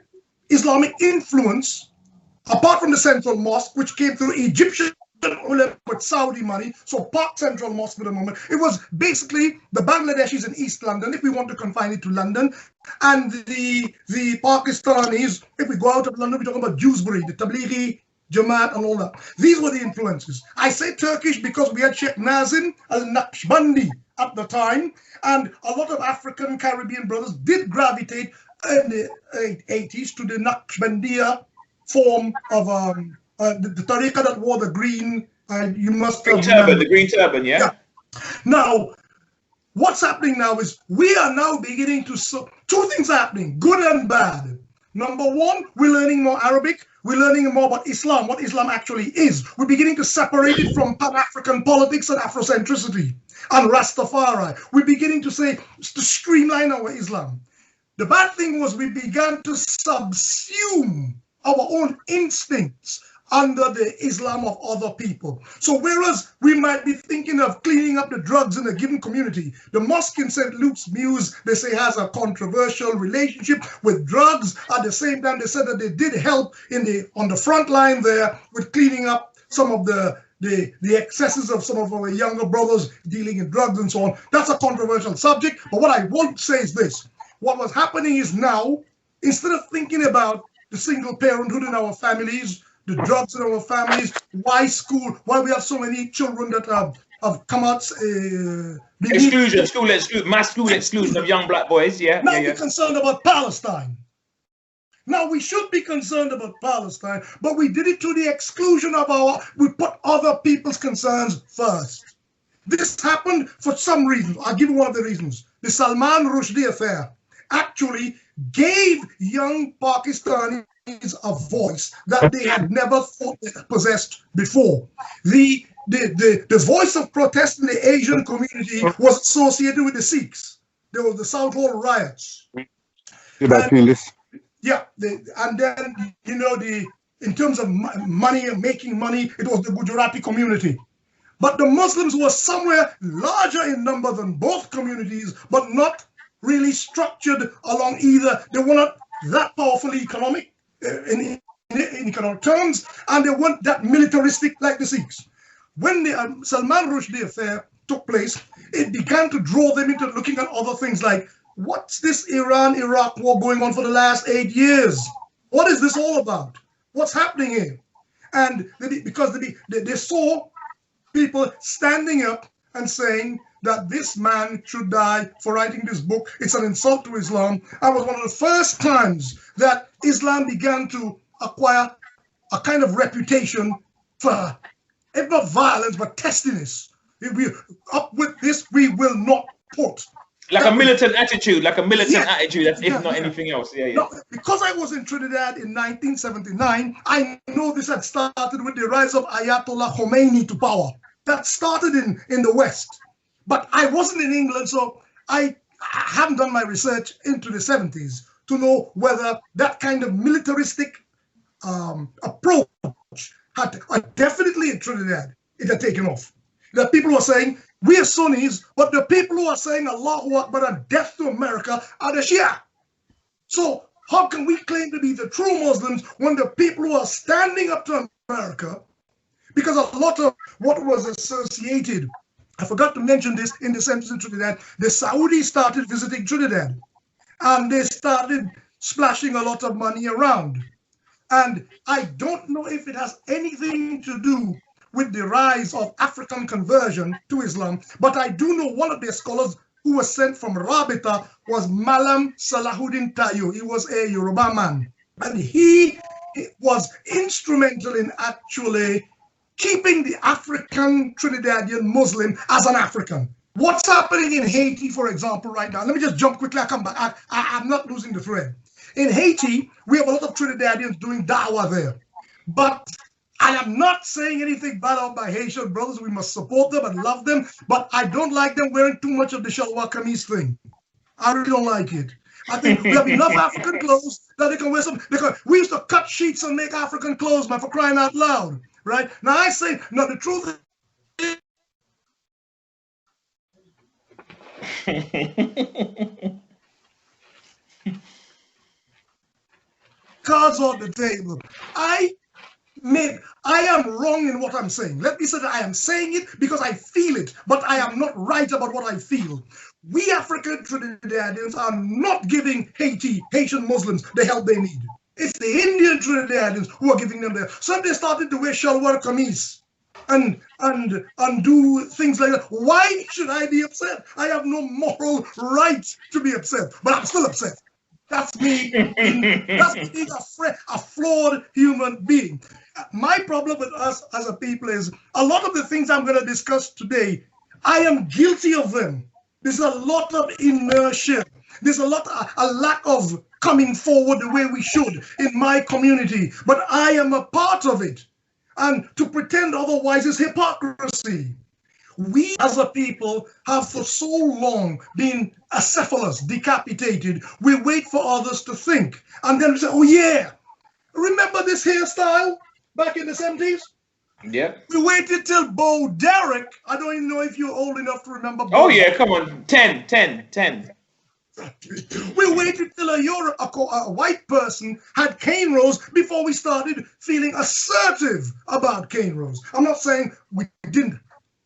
C: Islamic influence, apart from the Central Mosque, which came through Egyptian with Saudi money, so Park Central Mosque for the moment, it was basically the Bangladeshis in East London, if we want to confine it to London, and the Pakistanis, if we go out of London, we're talking about Dewsbury, the Tablighi, Jamaat, and all that. These were the influences. I say Turkish because we had Sheikh Nazim al-Naqshbandi at the time, and a lot of African Caribbean brothers did gravitate in the 80s to the Naqshbandiya form of the tariqah that wore the green, you must
A: green turban, the green turban, yeah?
C: Now, what's happening now is we are now beginning to, two things happening, good and bad. Number one, we're learning more Arabic. We're learning more about Islam, what Islam actually is. We're beginning to separate it from Pan-African politics and Afrocentricity and Rastafari. We're beginning to say, to streamline our Islam. The bad thing was we began to subsume our own instincts under the Islam of other people. So whereas we might be thinking of cleaning up the drugs in a given community, the mosque in St. Luke's Mews, they say, has a controversial relationship with drugs. At the same time, they said that they did help on the front line there with cleaning up some of the excesses of some of our younger brothers dealing in drugs and so on. That's a controversial subject. But what I won't say is this. What was happening is now, instead of thinking about the single parenthood in our families, the drugs in our families, why school, why we have so many children that have come out.
A: Mass school exclusion of young black boys, yeah.
C: Now we're concerned about Palestine. Now we should be concerned about Palestine, but we did it to the exclusion of we put other people's concerns first. This happened for some reasons. I'll give you one of the reasons. The Salman Rushdie affair actually gave young Pakistanis a voice that they had never thought they possessed before. The voice of protest in the Asian community was associated with the Sikhs. There was the Southall riots. Yeah, and then, you know, in terms of money and making money, it was the Gujarati community. But the Muslims were somewhere larger in number than both communities, but not really structured along either. They were not that powerfully economic in economic terms, and they weren't that militaristic like the Sikhs. When the Salman Rushdie affair took place, it began to draw them into looking at other things like, what's this Iran-Iraq war going on for the last 8 years? What is this all about? What's happening here? And because they saw people standing up and saying that this man should die for writing this book. It's an insult to Islam. That was one of the first times that Islam began to acquire a kind of reputation for, if not violence, but testiness. If we up with this, we will not put.
A: Like a militant attitude, if not anything else. Yeah.
C: No, because I was in Trinidad in 1979, I know this had started with the rise of Ayatollah Khomeini to power. That started in the West. But I wasn't in England, so I haven't done my research into the 70s to know whether that kind of militaristic approach had definitely in Trinidad, it had taken off. That people were saying, we are Sunnis, but the people who are saying Allahu Akbar and death to America are the Shia. So how can we claim to be the true Muslims when the people who are standing up to America, because a lot of what was associated, I forgot to mention this in the 70s in Trinidad, the Saudis started visiting Trinidad and they started splashing a lot of money around. And I don't know if it has anything to do with the rise of African conversion to Islam, but I do know one of their scholars who was sent from Rabita was Malam Salahuddin Tayo. He was a Yoruba man, and he was instrumental in actually keeping the African Trinidadian Muslim as an African. What's happening in Haiti, for example, right now? Let me just jump quickly. I come back. I'm not losing the thread. In Haiti, we have a lot of Trinidadians doing dawah there. But I am not saying anything bad about my Haitian brothers. We must support them and love them. But I don't like them wearing too much of the shalwar kameez thing. I really don't like it. I think we have enough African clothes that they can wear some. Because we used to cut sheets and make African clothes, man, for crying out loud. Right? Now I say, no, the truth is, cards on the table. I am wrong in what I'm saying. Let me say that I am saying it because I feel it, but I am not right about what I feel. We African Trinidadians are not giving Haitian Muslims the help they need. It's the Indian Trinidadians who are giving them the help. So they started to wear shalwar kameez and do things like that. Why should I be upset? I have no moral right to be upset, but I'm still upset. That's me. That's being a flawed human being. My problem with us as a people is a lot of the things I'm going to discuss today, I am guilty of them. There's a lot of inertia. There's a lack of coming forward the way we should in my community, but I am a part of it. And to pretend otherwise is hypocrisy. We as a people have for so long been acephalous, decapitated. We wait for others to think. And then we say, oh yeah, remember this hairstyle back in the 70s?
A: Yeah.
C: We waited till Bo Derek. I don't even know if you're old enough to remember Bo.
A: Oh yeah, come on, 10.
C: We waited till a white person had cane rows before we started feeling assertive about cane rows. I'm not saying we didn't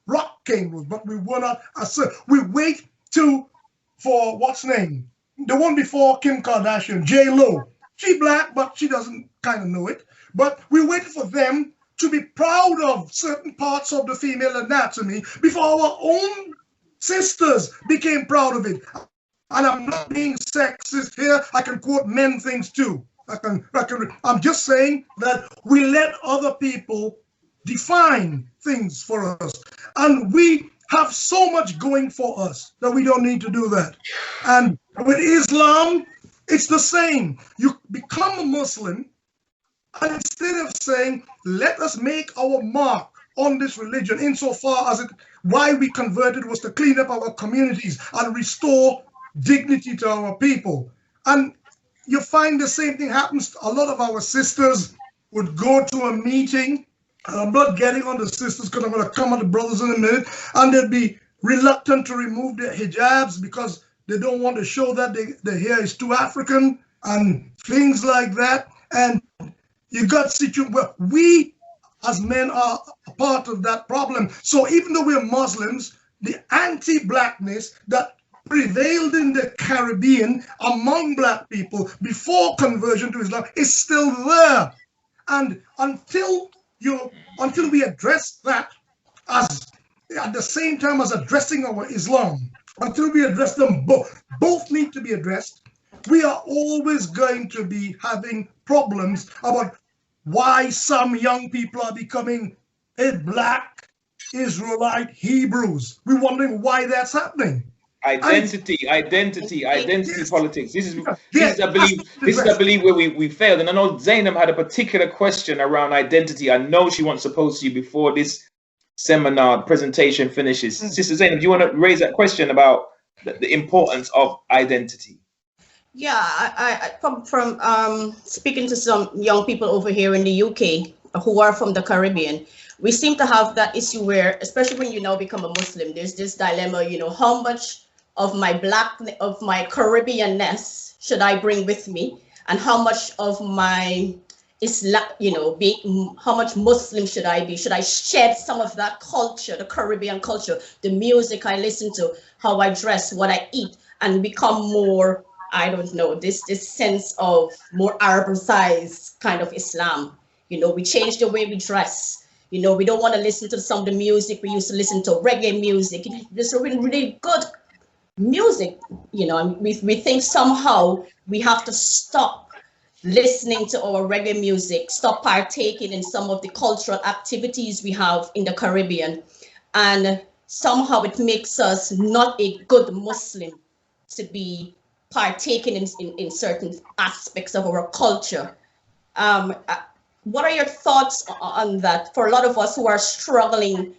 C: rock cane rows, but we were not assertive. We wait for what's name? The one before Kim Kardashian, J-Lo. She black, but she doesn't kind of know it. But we waited for them to be proud of certain parts of the female anatomy before our own sisters became proud of it. And I'm not being sexist here. I can quote men things too. I'm just saying that we let other people define things for us. And we have so much going for us that we don't need to do that. And with Islam, it's the same. You become a Muslim, and instead of saying, let us make our mark on this religion, insofar as why we converted was to clean up our communities and restore dignity to our people. And you find the same thing happens. A lot of our sisters would go to a meeting, and I'm not getting on the sisters because I'm going to come on the brothers in a minute, and they'd be reluctant to remove their hijabs because they don't want to show that their hair is too African and things like that. And you got situations where we as men are a part of that problem. So even though we're Muslims, the anti-blackness that prevailed in the Caribbean among black people before conversion to Islam is still there. And until we address that as at the same time as addressing our Islam, until we address them both need to be addressed, we are always going to be having problems about why some young people are becoming black Israelite Hebrews. We're wondering why that's happening.
A: Identity politics. This is, I believe, where we failed. And I know Zainab had a particular question around identity. I know she wants to pose to you before this seminar presentation finishes. Sister Zainab, do you want to raise that question about the importance of identity?
B: Yeah, I from speaking to some young people over here in the UK who are from the Caribbean, we seem to have that issue where, especially when you now become a Muslim, there's this dilemma, you know, how much of my Caribbeanness should I bring with me, and how much of my Islam, you know, how much Muslim should I be? Should I shed some of that culture, the Caribbean culture, the music I listen to, how I dress, what I eat, and become more, I don't know, this sense of more Arabicized kind of Islam? You know, we change the way we dress. You know, we don't want to listen to some of the music we used to listen to, reggae music. There's really, really good music, you know, and we think somehow we have to stop listening to our reggae music, stop partaking in some of the cultural activities we have in the Caribbean. And somehow it makes us not a good Muslim to be partaking in certain aspects of our culture. What are your thoughts on that for a lot of us who are struggling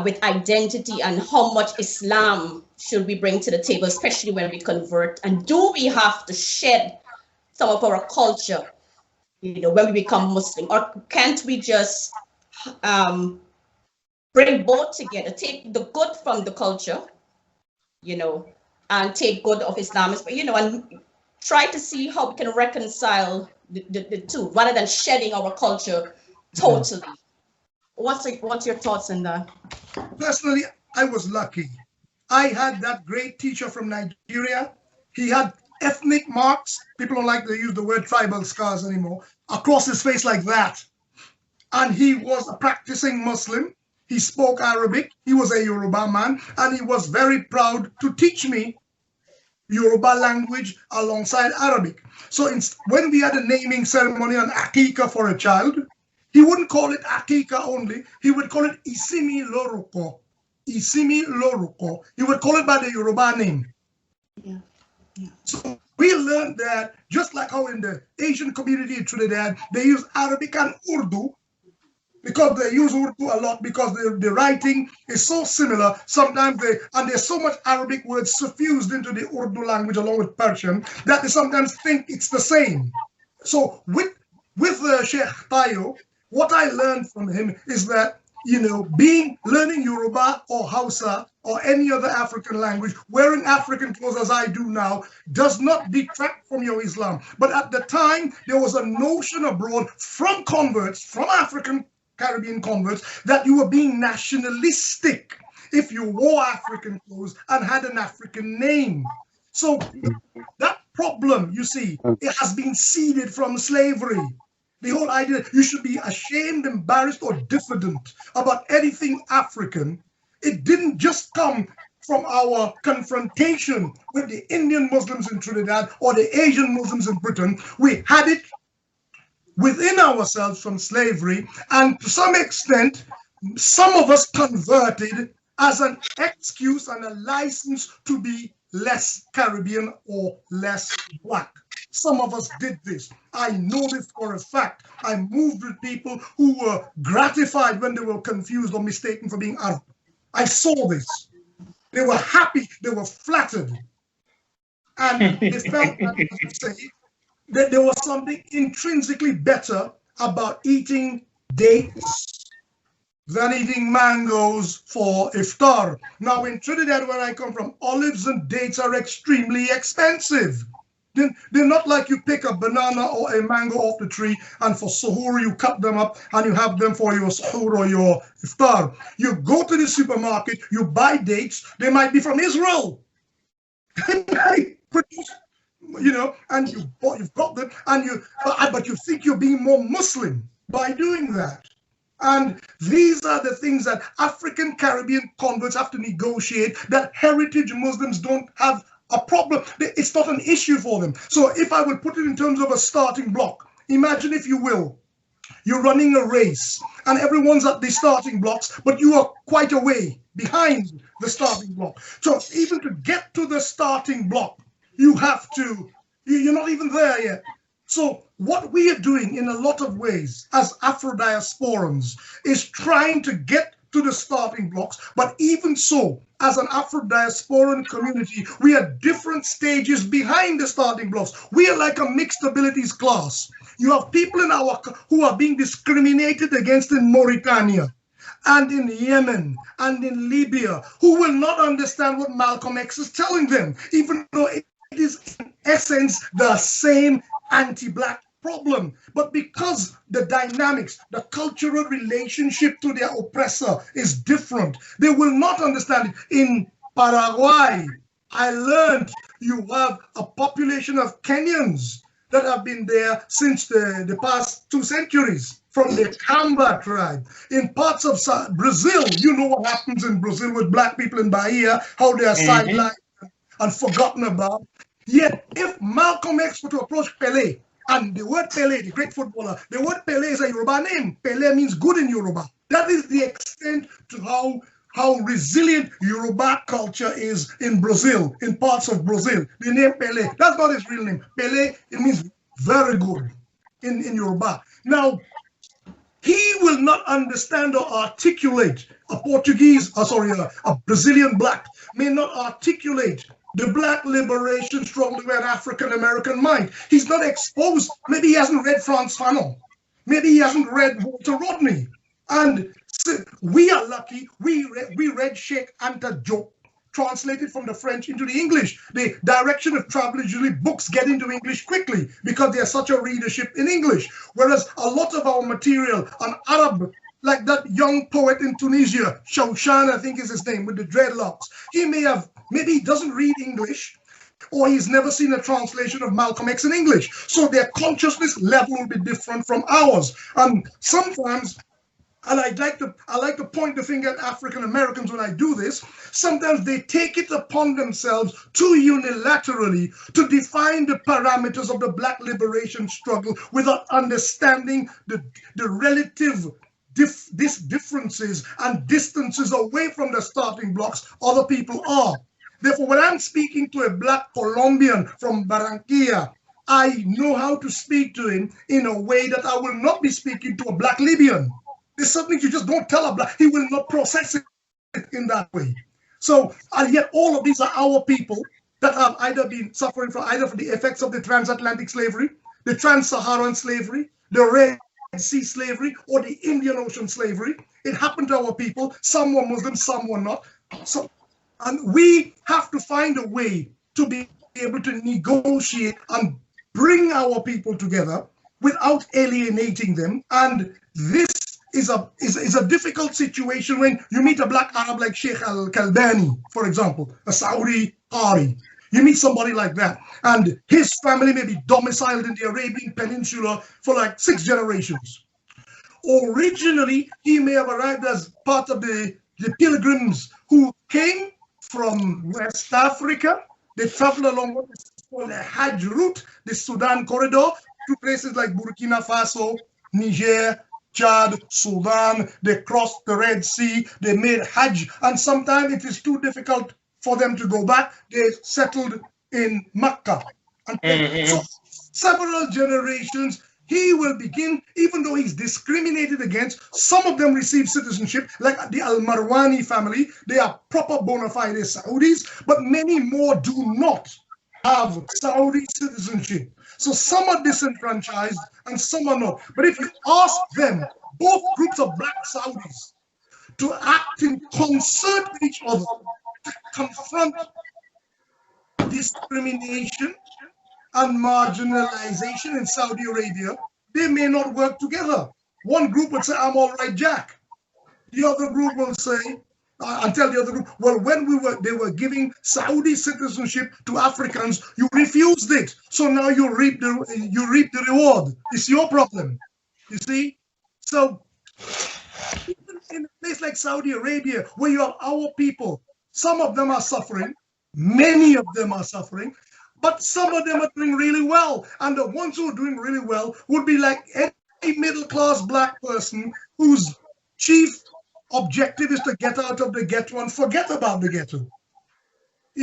B: with identity, and how much Islam should we bring to the table, especially when we convert? And do we have to shed some of our culture, when we become Muslim, or can't we just bring both together, take the good from the culture, and take good of Islam, and try to see how we can reconcile the two, rather than shedding our culture totally? What's your thoughts on that?
C: Personally, I was lucky. I had that great teacher from Nigeria. He had ethnic marks. People don't like to use the word tribal scars anymore, across his face like that. And he was a practicing Muslim. He spoke Arabic. He was a Yoruba man, and he was very proud to teach me Yoruba language alongside Arabic. So when we had a naming ceremony on Akika for a child, he wouldn't call it Akika only. He would call it Isimi Loruko. Isimi Loruko. He would call it by the Yoruba name.
B: Yeah. Yeah.
C: So we learned that, just like how in the Asian community in Trinidad, they use Arabic and Urdu, because they use Urdu a lot, because the writing is so similar. Sometimes there's so much Arabic words suffused into the Urdu language along with Persian that they sometimes think it's the same. So with Sheikh Tayo, what I learned from him is that, learning Yoruba or Hausa or any other African language, wearing African clothes as I do now, does not detract from your Islam. But at the time, there was a notion abroad from converts, from African Caribbean converts, that you were being nationalistic if you wore African clothes and had an African name. So that problem, you see, it has been seeded from slavery. The whole idea that you should be ashamed, embarrassed, or diffident about anything African, it didn't just come from our confrontation with the Indian Muslims in Trinidad or the Asian Muslims in Britain. We had it within ourselves from slavery, and to some extent, some of us converted as an excuse and a license to be less Caribbean or less Black. Some of us did this. I know this for a fact. I moved with people who were gratified when they were confused or mistaken for being Arab. I saw this. They were happy. They were flattered. And they felt, that there was something intrinsically better about eating dates than eating mangoes for iftar. Now, in Trinidad, where I come from, olives and dates are extremely expensive. They're not like you pick a banana or a mango off the tree and for suhoor you cut them up and you have them for your suhoor or your iftar. You go to the supermarket, you buy dates. They might be from Israel. They produce, and you've got them, but you think you're being more Muslim by doing that. And these are the things that African Caribbean converts have to negotiate, that heritage Muslims don't have a problem. It's not an issue for them. So if I would put it in terms of a starting block, imagine, if you will, you're running a race and everyone's at the starting blocks, but you are quite a way behind the starting block. So even to get to the starting block, you're not even there yet. So what we are doing in a lot of ways as Afro-diasporans is trying to get to the starting blocks. But even so, as an Afro-diasporan community, we are different stages behind the starting blocks. We are like a mixed abilities class. You have people who are being discriminated against in Mauritania and in Yemen and in Libya, who will not understand what Malcolm X is telling them, even though it is in essence the same anti-Black problem. But because the dynamics, the cultural relationship to their oppressor is different, they will not understand it. In Paraguay, I learned you have a population of Kenyans that have been there since the past 2 centuries, from the Kamba tribe. In parts of Brazil, you know what happens in Brazil with Black people in Bahia, how they are sidelined and forgotten about. Yet, if Malcolm X were to approach Pelé And the word Pele, the great footballer, the word Pele is a Yoruba name. Pele means good in Yoruba. That is the extent to how resilient Yoruba culture is in Brazil, in parts of Brazil. The name Pele, that's not his real name. Pele, it means very good in Yoruba. Now, he will not understand or articulate a Brazilian black may not articulate the black liberation struggle of an African-American mind. He's not exposed. Maybe he hasn't read Frantz Fanon. Maybe he hasn't read Walter Rodney. And we are lucky, we read Sheikh Anta Diop, translated from the French into the English. The direction of travel is usually books get into English quickly because there's such a readership in English. Whereas a lot of our material on Arab, like that young poet in Tunisia, Shawshan, I think is his name, with the dreadlocks, maybe he doesn't read English, or he's never seen a translation of Malcolm X in English. So their consciousness level will be different from ours. And sometimes, and I like to point the finger at African Americans when I do this, sometimes they take it upon themselves too unilaterally to define the parameters of the black liberation struggle without understanding the relative differences and distances away from the starting blocks other people are. Therefore, when I'm speaking to a black Colombian from Barranquilla, I know how to speak to him in a way that I will not be speaking to a black Libyan. There's something you just don't tell a black, he will not process it in that way. So, and yet all of these are our people that have either been suffering from the effects of the transatlantic slavery, the trans-Saharan slavery, the Red Sea slavery, or the Indian Ocean slavery. It happened to our people. Some were Muslim, some were not. So, and we have to find a way to be able to negotiate and bring our people together without alienating them. And this is a difficult situation when you meet a black Arab like Sheikh Al-Kalbani, for example, a Saudi Qari. You meet somebody like that, and his family may be domiciled in the Arabian Peninsula for like 6 generations. Originally, he may have arrived as part of the pilgrims who came from West Africa. They traveled along what is called the Hajj route, the Sudan corridor, to places like Burkina Faso, Niger, Chad, Sudan. They crossed the Red Sea, they made Hajj, and sometimes it is too difficult for them to go back. They settled in Mecca. And so several generations, he will begin, even though he's discriminated against, some of them receive citizenship, like the Al-Marwani family. They are proper bona fide Saudis, but many more do not have Saudi citizenship. So some are disenfranchised and some are not. But if you ask them, both groups of black Saudis, to act in concert with each other, to confront discrimination and marginalization in Saudi Arabia, they may not work together. One group would say, I'm all right, Jack. The other group will say, and tell the other group, well, when they were giving Saudi citizenship to Africans, you refused it. So now you reap the reward. It's your problem. You see? So even in a place like Saudi Arabia, where you have our people, some of them are suffering, many of them are suffering, but some of them are doing really well. And the ones who are doing really well would be like any middle-class black person whose chief objective is to get out of the ghetto and forget about the ghetto.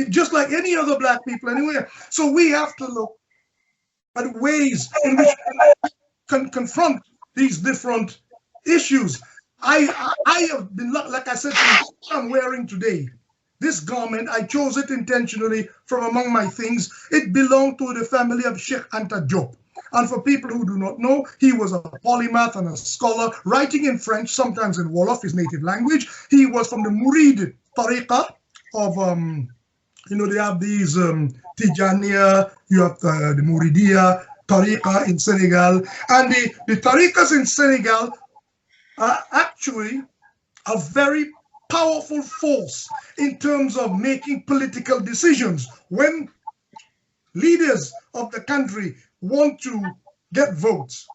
C: Just like any other black people anywhere. So we have to look at ways in which we can confront these different issues. I have been, like I said, I'm wearing today. This garment, I chose it intentionally from among my things. It belonged to the family of Sheikh Anta Diop. And for people who do not know, he was a polymath and a scholar, writing in French, sometimes in Wolof, his native language. He was from the Murid Tariqa of, they have these Tijaniya, you have the Muridiya Tariqa in Senegal. And the Tariqas in Senegal are actually a very powerful force in terms of making political decisions. When leaders of the country want to get votes,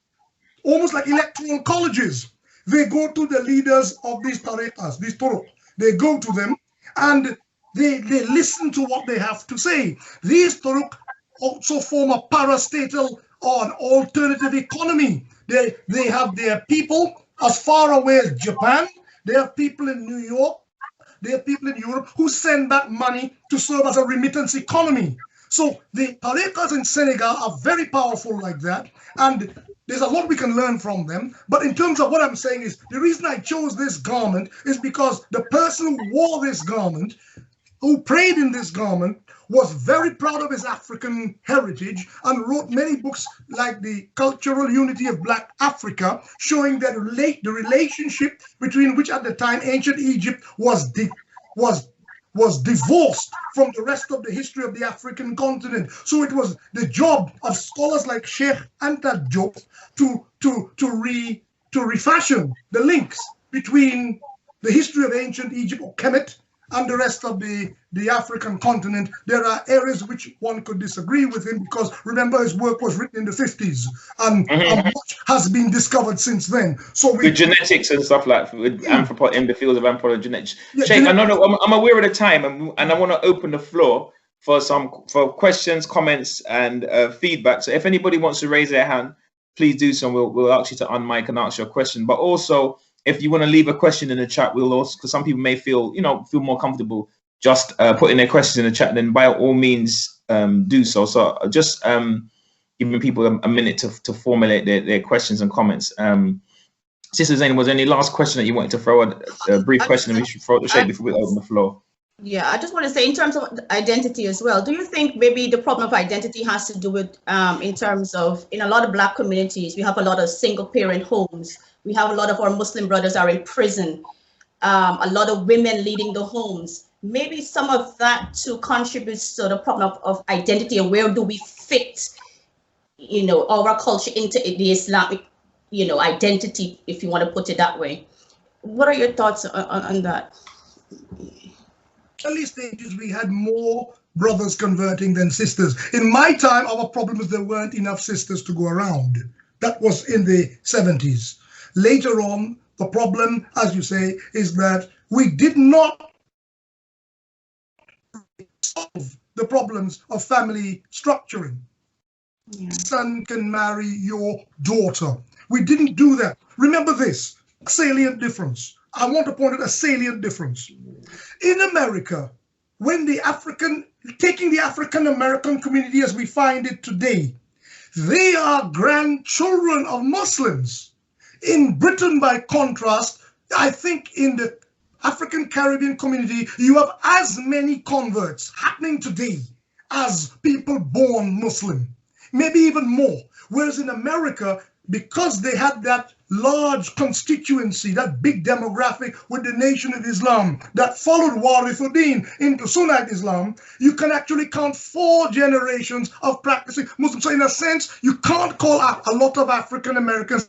C: almost like electoral colleges, they go to the leaders of these tariqas, these turuq. They go to them and they listen to what they have to say. These turuq also form a parastatal or an alternative economy. They have their people as far away as Japan. They have people in New York. They have people in Europe who send back money to serve as a remittance economy. So the Tariqas in Senegal are very powerful like that. And there's a lot we can learn from them. But in terms of what I'm saying is, the reason I chose this garment is because the person who wore this garment, who prayed in this garment, was very proud of his African heritage and wrote many books like The Cultural Unity of Black Africa, showing that the relationship between which at the time ancient Egypt was divorced from the rest of the history of the African continent. So it was the job of scholars like Sheikh Anta Diop to refashion the links between the history of ancient Egypt, or Kemet, and the rest of the African continent. There are areas which one could disagree with him, because remember, his work was written in the 50s, and much has been discovered since then. So with
A: genetics and stuff, like with in the fields of anthropology. Yeah, Sheikh, I know I'm aware of the time, and I want to open the floor for questions, comments, and feedback. So if anybody wants to raise their hand, please do so. We'll ask you to unmic and ask your question. But also, if you want to leave a question in the chat, we'll also, because some people may feel more comfortable just putting their questions in the chat, then by all means do so. So just giving people a minute to formulate their questions and comments. Sister Zainab, was there any last question that you wanted to throw a brief question and we should throw it to Sheikh before we open the floor?
B: Yeah, I just want to say, in terms of identity as well, do you think maybe the problem of identity has to do with, in terms of, in a lot of Black communities, we have a lot of single parent homes. We have a lot of our Muslim brothers are in prison, a lot of women leading the homes. Maybe some of that too contributes to the problem of identity, and where do we fit, our culture into the Islamic, identity, if you want to put it that way. What are your thoughts on that?
C: Early stages, we had more brothers converting than sisters. In my time, our problem is there weren't enough sisters to go around. That was in the 70s. Later on, the problem, as you say, is that we did not solve the problems of family structuring. Yeah. Son can marry your daughter. We didn't do that. Remember this, salient difference. I want to point out a salient difference. In America, when taking the African American community as we find it today, they are grandchildren of Muslims. In Britain, by contrast, I think in the African Caribbean community, you have as many converts happening today as people born Muslim, maybe even more. Whereas in America, because they had that large constituency, that big demographic with the Nation of Islam that followed Warithuddin into Sunnite Islam, you can actually count 4 generations of practicing Muslims. So in a sense, you can't call a lot of African Americans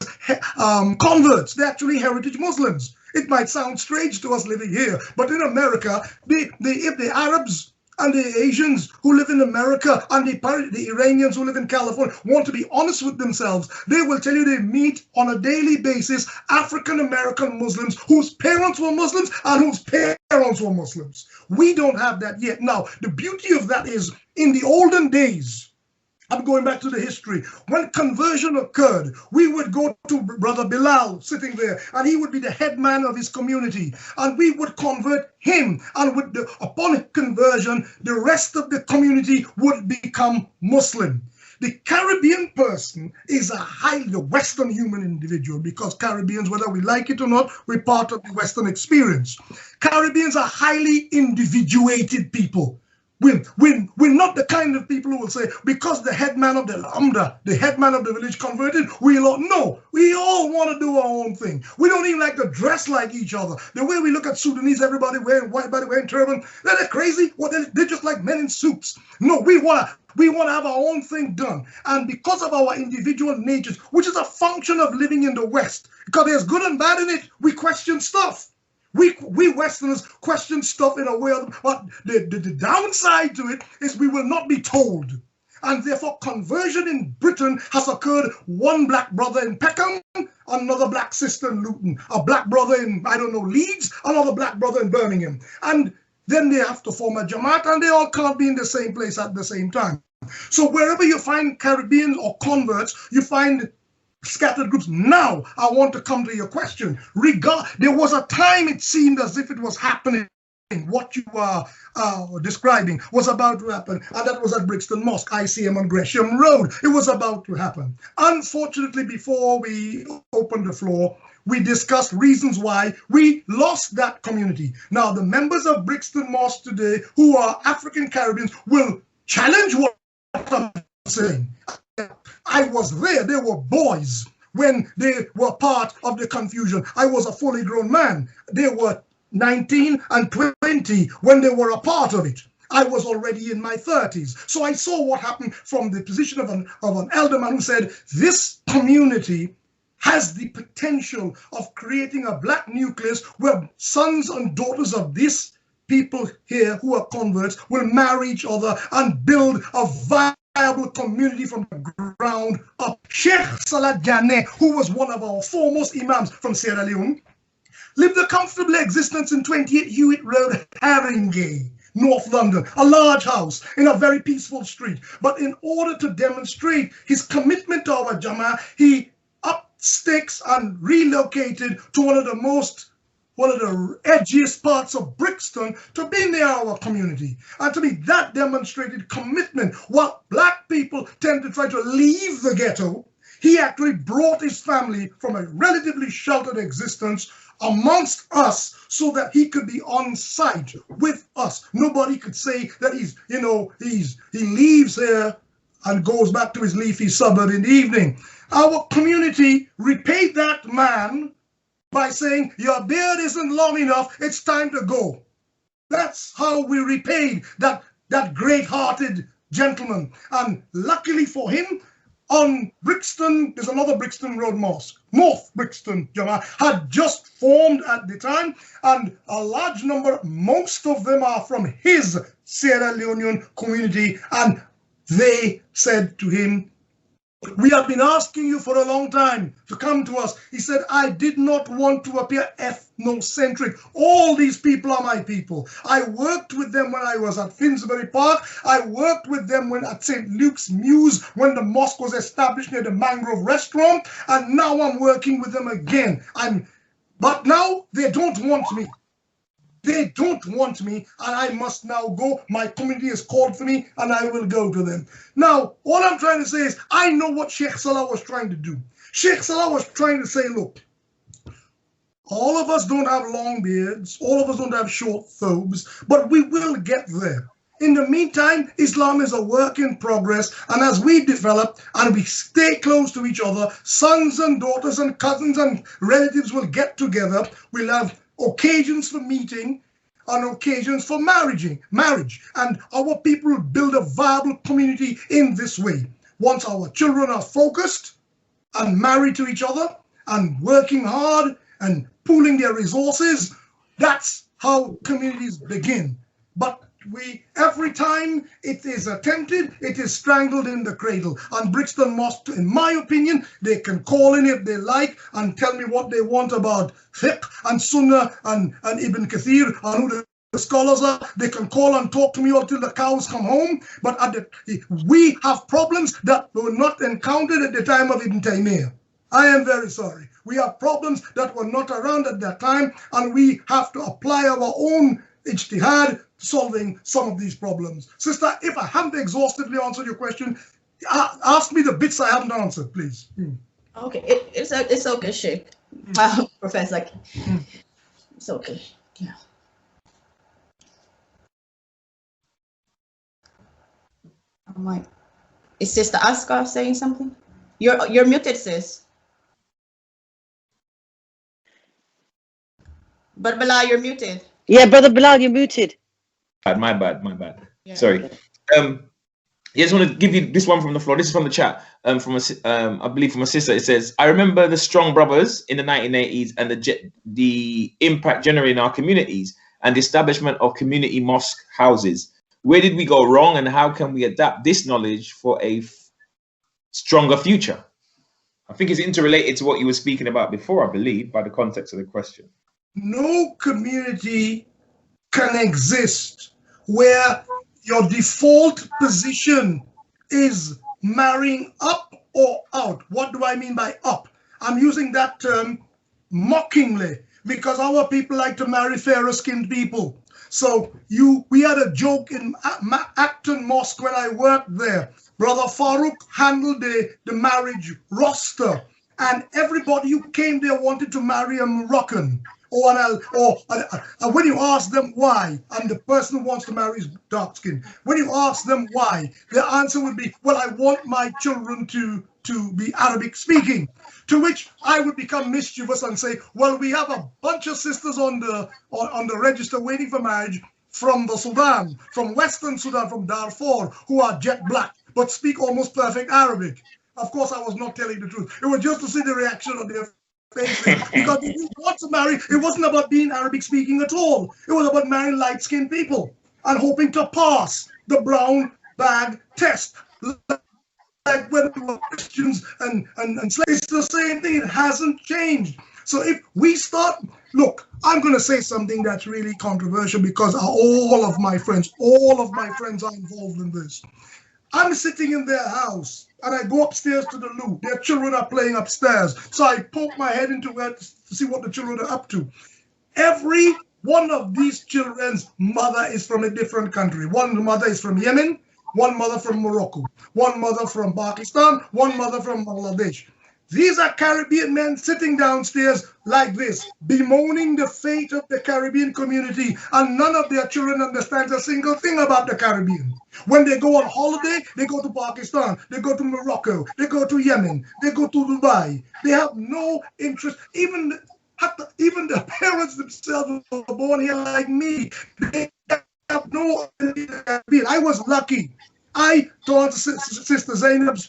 C: converts. They're actually heritage Muslims. It might sound strange to us living here, but in America, if the Arabs and the Asians who live in America and the Iranians who live in California want to be honest with themselves, they will tell you they meet on a daily basis African-American Muslims whose parents were Muslims and whose parents were Muslims. We don't have that yet. Now, the beauty of that is, in the olden days, I'm going back to the history. When conversion occurred, we would go to Brother Bilal sitting there, and he would be the head man of his community, and we would convert him. And upon conversion, the rest of the community would become Muslim. The Caribbean person is a highly Western human individual, because Caribbeans, whether we like it or not, we're part of the Western experience. Caribbeans are highly individuated people. We're not the kind of people who will say, because the headman of the Lambda, the headman of the village converted, we all want to do our own thing. We don't even like to dress like each other. The way we look at Sudanese, everybody wearing white, everybody wearing turban, they're crazy. Well, they're just like men in suits. No, we want to have our own thing done. And because of our individual natures, which is a function of living in the West, because there's good and bad in it, we question stuff. We Westerners question stuff in a way, but the downside to it is we will not be told. And therefore, conversion in Britain has occurred. One black brother in Peckham, another black sister in Luton, a black brother in, Leeds, another black brother in Birmingham. And then they have to form a Jamaat, and they all can't be in the same place at the same time. So wherever you find Caribbeans or converts, you find scattered groups. Now, I want to come to your question. There was a time it seemed as if it was happening. What you are describing was about to happen, and that was at Brixton Mosque, ICM on Gresham Road. It was about to happen. Unfortunately, before we opened the floor, we discussed reasons why we lost that community. Now, the members of Brixton Mosque today, who are African Caribbeans, will challenge what I'm saying. I was there. They were boys when they were part of the confusion. I was a fully grown man. They were 19 and 20 when they were a part of it. I was already in my 30s. So I saw what happened from the position of an elder man who said, this community has the potential of creating a black nucleus where sons and daughters of these people here who are converts will marry each other and build a viable community from the ground up. Sheikh Salah Janeh, who was one of our foremost imams from Sierra Leone, lived a comfortable existence in 28 Hewitt Road, Haringey, North London, a large house in a very peaceful street. But in order to demonstrate his commitment to our Jama, he upped stakes and relocated to one of the edgiest parts of Brixton to be near our community. And to me, that demonstrated commitment. While black people tend to try to leave the ghetto, he actually brought his family from a relatively sheltered existence amongst us so that he could be on site with us. Nobody could say that he leaves here and goes back to his leafy suburb in the evening. Our community repaid that man by saying, your beard isn't long enough, it's time to go. That's how we repaid that great-hearted gentleman. And luckily for him, on Brixton, there's another Brixton Road Mosque. North Brixton Jama had just formed at the time, and a large number, most of them are from his Sierra Leonean community, and they said to him, we have been asking you for a long time to come to us. He said, I did not want to appear ethnocentric. All these people are my people. I worked with them when I was at Finsbury Park. I worked with them when at St. Luke's Mews, when the mosque was established near the Mangrove Restaurant. And now I'm working with them again. But now they don't want me. They don't want me, and I must now go. My community has called for me, and I will go to them. Now, all I'm trying to say is, I know what Sheikh Salah was trying to do. Sheikh Salah was trying to say, look, all of us don't have long beards, all of us don't have short thobes, but we will get there. In the meantime, Islam is a work in progress, and as we develop and we stay close to each other, sons and daughters and cousins and relatives will get together. We'll have occasions for meeting and occasions for marriage, and our people will build a viable community in this way. Once our children are focused and married to each other and working hard and pooling their resources, that's how communities begin. But every time it is attempted, it is strangled in the cradle. And Brixton Mosque, in my opinion, they can call in if they like and tell me what they want about fiqh and sunnah and Ibn Kathir and who the scholars are. They can call and talk to me until the cows come home. But we have problems that were not encountered at the time of Ibn Taymiyyah. I am very sorry. We have problems that were not around at that time, and we have to apply our own ijtihad solving some of these problems. Sister, if I haven't exhaustively answered your question, ask me the bits I haven't answered, please.
B: Okay, it's okay, Sheikh. Professor, it's okay. Yeah. Is Sister Aska saying something? You're muted, sis. But Bilal, you're muted.
D: Yeah, Brother Bilal, you're muted.
A: My bad.
B: Yeah.
A: Sorry. I just want to give you this one from the floor. This is from the chat. I believe from a sister. It says, I remember the Strong Brothers in the 1980s and the impact generated in our communities and the establishment of community mosque houses. Where did we go wrong, and how can we adapt this knowledge for a stronger future? I think it's interrelated to what you were speaking about before, I believe, by the context of the question.
C: No community can exist where your default position is marrying up or out. What do I mean by up? I'm using that term mockingly because our people like to marry fairer skinned people. So we had a joke in Acton Mosque when I worked there. Brother Farouk handled the marriage roster, and everybody who came there wanted to marry a Moroccan. Or when you ask them why, and the person who wants to marry is dark skin, when you ask them why, their answer would be, well, I want my children to be Arabic speaking. To which I would become mischievous and say, well, we have a bunch of sisters on the register waiting for marriage from the Sudan, from Western Sudan, from Darfur, who are jet black, but speak almost perfect Arabic. Of course, I was not telling the truth. It was just to see the reaction on their faces, because they didn't want to marry. It wasn't about being Arabic speaking at all. It was about marrying light-skinned people and hoping to pass the brown bag test. Like when we were Christians and slaves, it's the same thing. It hasn't changed. So if we start, look, I'm going to say something that's really controversial because all of my friends are involved in this. I'm sitting in their house and I go upstairs to the loo. Their children are playing upstairs. So I poke my head into it to see what the children are up to. Every one of these children's mother is from a different country. One mother is from Yemen, one mother from Morocco, one mother from Pakistan, one mother from Bangladesh. These are Caribbean men sitting downstairs like this, bemoaning the fate of the Caribbean community, and none of their children understands a single thing about the Caribbean. When they go on holiday, they go to Pakistan, they go to Morocco, they go to Yemen, they go to Dubai. They have no interest. Even the parents themselves who were born here like me, they have no idea. I was lucky. I told Sister Zainab's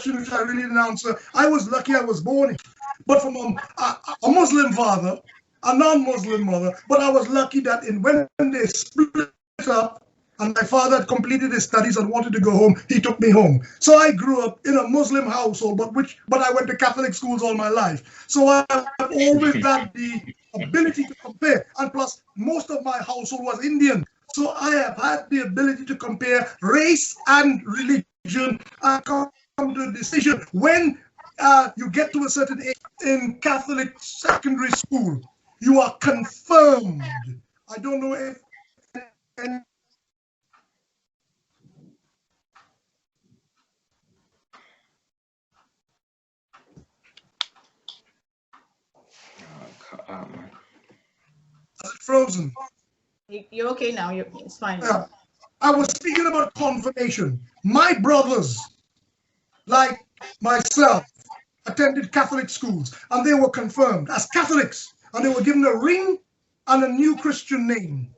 C: which I really didn't answer. I was lucky I was born, but from a Muslim father, a non-Muslim mother. But I was lucky that when they split up and my father had completed his studies and wanted to go home, he took me home. So I grew up in a Muslim household, but I went to Catholic schools all my life. So I've always had the ability to compare. And plus, most of my household was Indian. So I have had the ability to compare race and religion and come to a decision. When you get to a certain age in Catholic secondary school, you are confirmed. I don't know if frozen.
B: You're okay now. It's fine.
C: Yeah. I was speaking about confirmation. My brothers, like myself, attended Catholic schools, and they were confirmed as Catholics, and they were given a ring and a new Christian name.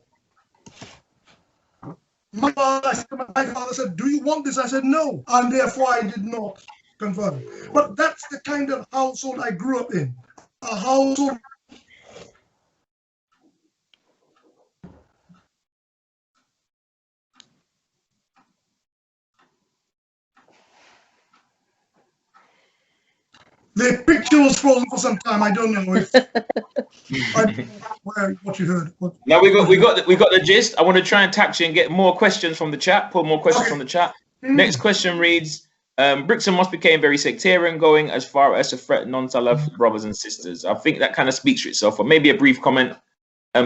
C: My father said, "Do you want this?" I said, "No," and therefore I did not confirm. But that's the kind of household I grew up in, a household. The picture was frozen for some time. I don't know if what you heard.
A: Now we got the gist. I want to try and tax you and get more questions from the chat. Pull more questions from the chat. Next question reads: Brixton Mosque became very sectarian, going as far as to threaten non-Salaf brothers and sisters. I think that kind of speaks for itself. Or maybe a brief comment,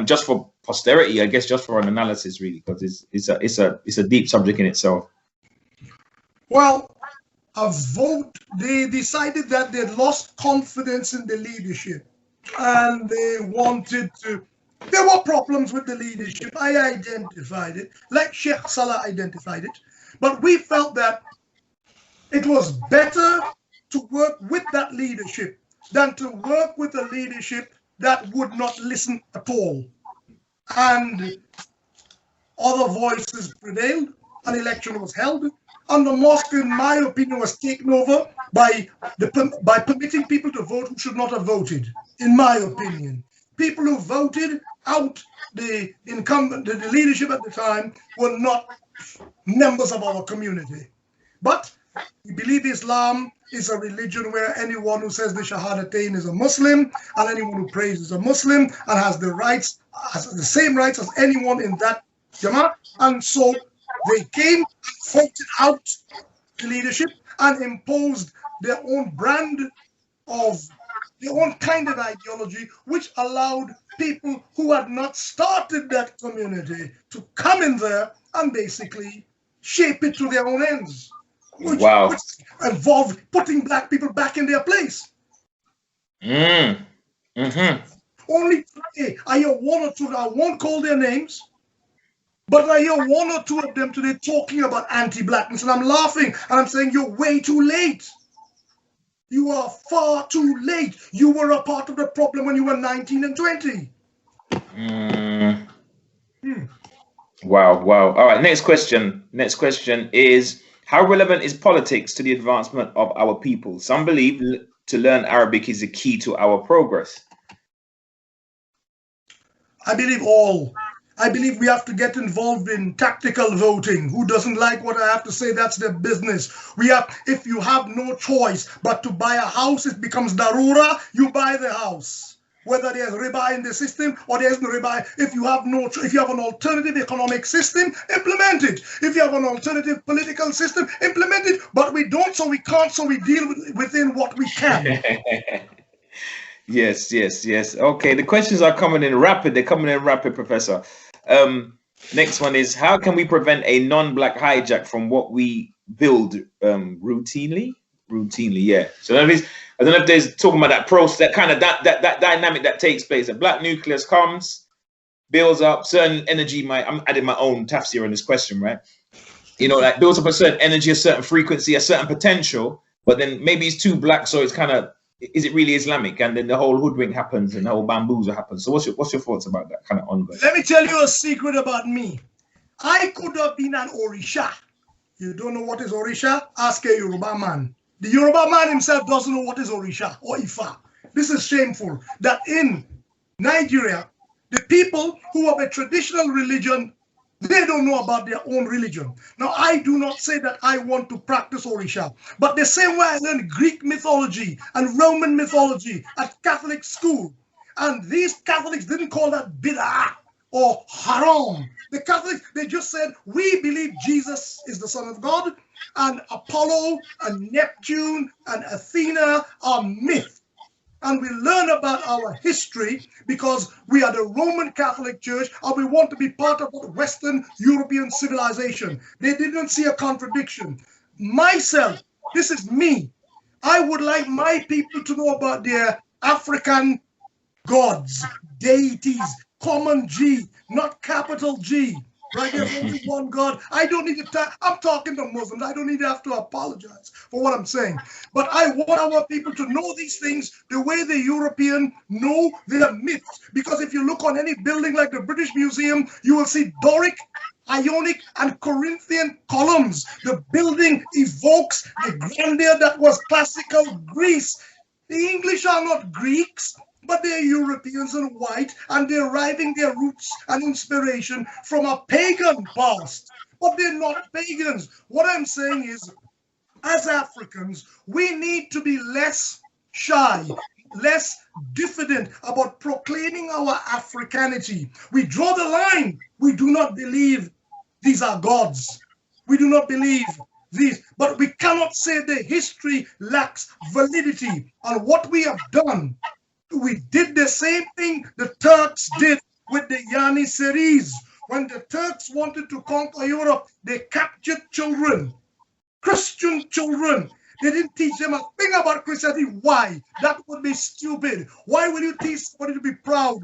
A: just for posterity, I guess, just for an analysis, really, because it's a deep subject in itself.
C: Well, a vote, they decided that they lost confidence in the leadership and they wanted to, there were problems with the leadership. I identified it, like Sheikh Salah identified it, but we felt that it was better to work with that leadership than to work with a leadership that would not listen at all. And other voices prevailed, an election was held, and the mosque, in my opinion, was taken over by permitting people to vote who should not have voted, in my opinion. People who voted out the incumbent, the leadership at the time, were not members of our community. But we believe Islam is a religion where anyone who says the Shahadatain is a Muslim, and anyone who prays is a Muslim, and has the rights, has the same rights as anyone in that Jama'ah. And so They came and voted out the leadership and imposed their own brand of their own kind of ideology, which allowed people who had not started that community to come in there and basically shape it to their own ends, which involved putting black people back in their place. Only today, I hear one or two, I won't call their names, but I hear one or two of them today talking about anti-blackness, and I'm laughing, and I'm saying, you're way too late. You are far too late. You were a part of the problem when you were 19 and 20.
A: Wow. All right, next question. Next question is, how relevant is politics to the advancement of our people? Some believe to learn Arabic is the key to our progress.
C: I believe all. I believe we have to get involved in tactical voting. Who doesn't like what I have to say? That's their business. If you have no choice but to buy a house, it becomes darura, you buy the house. Whether there's riba in the system or there isn't riba, if you have an alternative economic system, implement it. If you have an alternative political system, implement it. But we don't, so we can't, so we deal within what we can.
A: Yes. Okay, the questions are coming in rapid. They're coming in rapid, Professor. Next one is, how can we prevent a non-black hijack from what we build routinely? Yeah. So I don't know if there's talking about that process, that kind of that dynamic that takes place. A black nucleus comes, builds up certain energy. I'm adding my own tafsir on this question, right? You know, like builds up a certain energy, a certain frequency, a certain potential, but then maybe it's too black, so it's kind of, is it really Islamic? And then the whole hoodwink happens and the whole bamboozle happens. So what's your thoughts about that kind of ongoing?
C: Let me tell you a secret about me. I could have been an Orisha. You don't know what is Orisha? Ask a Yoruba man. The Yoruba man himself doesn't know what is Orisha or Ifa. This is shameful that in Nigeria, the people who have a traditional religion, they don't know about their own religion. Now, I do not say that I want to practice Orisha, but the same way I learned Greek mythology and Roman mythology at Catholic school, and these Catholics didn't call that bid'ah or haram. The Catholics, they just said, we believe Jesus is the Son of God, and Apollo and Neptune and Athena are myth. And we learn about our history because we are the Roman Catholic Church and we want to be part of Western European civilization. They didn't see a contradiction. Myself, this is me. I would like my people to know about their African gods, deities, common G, not capital G. Right? There's only one God. I don't need to I'm talking to Muslims. I don't need to have to apologize for what I'm saying. But I want our people to know these things the way the European know their myths. Because if you look on any building like the British Museum, you will see Doric, Ionic, and Corinthian columns. The building evokes the grandeur that was classical Greece. The English are not Greeks, but they're Europeans and white, and deriving their roots and inspiration from a pagan past. But they're not pagans. What I'm saying is, as Africans, we need to be less shy, less diffident about proclaiming our Africanity. We draw the line. We do not believe these are gods. We do not believe these, but we cannot say the history lacks validity. And what we have done, we did the same thing the Turks did with the Janissaries. When the Turks wanted to conquer Europe, they captured children, Christian children. They didn't teach them a thing about Christianity. Why? That would be stupid. Why will you teach somebody to be proud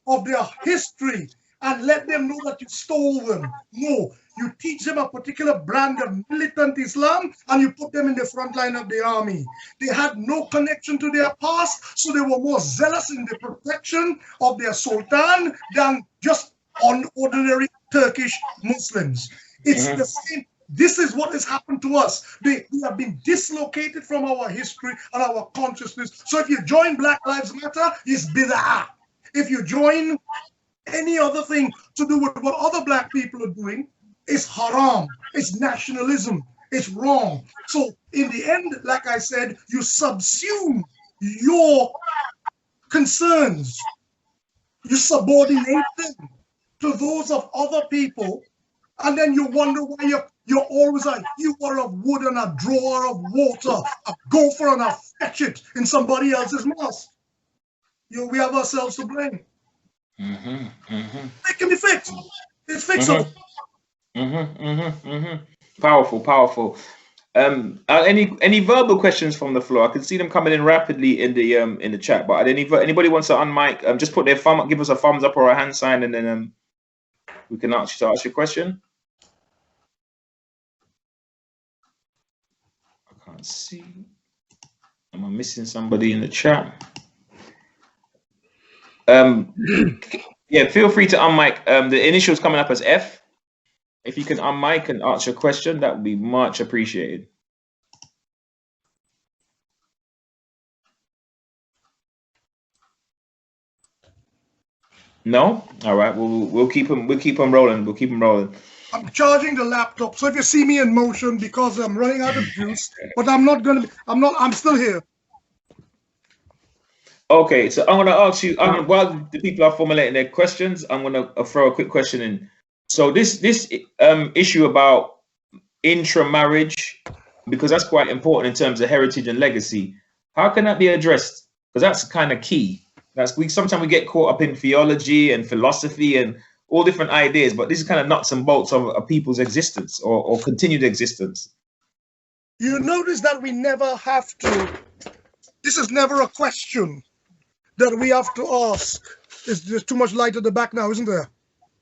C: of their history and let them know that you stole them? No. You teach them a particular brand of militant Islam and you put them in the front line of the army. They had no connection to their past, so they were more zealous in the protection of their sultan than just ordinary Turkish Muslims. It's the same. This is what has happened to us. We have been dislocated from our history and our consciousness. So if you join Black Lives Matter, it's bid'ah. If you join any other thing to do with what other black people are doing, it's haram, it's nationalism, it's wrong. So in the end, like I said, you subsume your concerns, you subordinate them to those of other people And then you wonder why you're always a hewer of wood and a drawer of water, a gopher and a fetch it in somebody else's mosque. We have ourselves to blame. It can be fixed. It's fixable.
A: Powerful, powerful. Any verbal questions from the floor? I can see them coming in rapidly in the chat. But anybody wants to unmic? Just put their thumb up, give us a thumbs up or a hand sign, and then we can ask your question. I can't see. Am I missing somebody in the chat? Yeah, feel free to unmic. The initials coming up as F. If you can unmic and answer your question, that would be much appreciated. No? All right. We'll keep them rolling. We'll keep them rolling.
C: I'm charging the laptop, so if you see me in motion because I'm running out of juice, but I'm still here.
A: Okay, so I'm going to ask you, while the people are formulating their questions, I'm going to throw a quick question in. So this issue about intramarriage, because that's quite important in terms of heritage and legacy, how can that be addressed? Because that's kind of key. Sometimes we get caught up in theology and philosophy and all different ideas, but this is kind of nuts and bolts of a people's existence or continued existence.
C: You notice that we never have to, this is never a question that we have to ask. There's too much light at the back now, isn't there?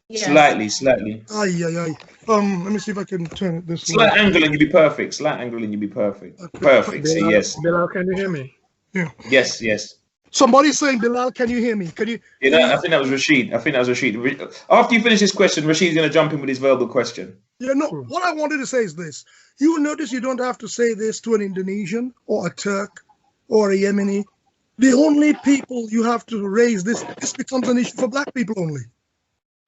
B: Yes.
A: Slightly.
C: Let me see if I can turn it this way.
A: Slight angle and you'll be perfect. Slight angle and you'll be perfect. Perfect.
E: Bilal,
A: Yes.
E: Bilal, can you hear me?
C: Yeah.
A: Yes.
C: Somebody's saying, Bilal, can you hear me? Can you?
A: I think that was Rashid. After you finish this question, Rashid's going to jump in with his verbal question.
C: Yeah, no, what I wanted to say is this. You will notice you don't have to say this to an Indonesian or a Turk or a Yemeni. The only people you have to raise this becomes an issue for black people only.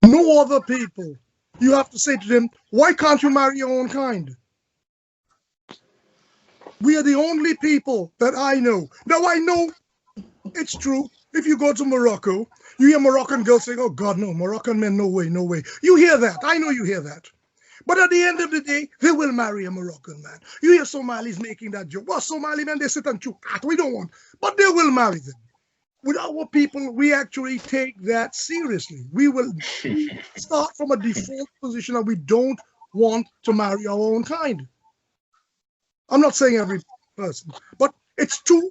C: No other people. You have to say to them, why can't you marry your own kind? We are the only people that I know. Now, I know it's true. If you go to Morocco, you hear Moroccan girls saying, oh God, no, Moroccan men, no way, no way. You hear that. I know you hear that. But at the end of the day, they will marry a Moroccan man. You hear Somalis making that joke. Well, Somali men, they sit and chew cat. We don't want, but they will marry them. With our people, we actually take that seriously. We will start from a default position that we don't want to marry our own kind. I'm not saying every person, but it's too,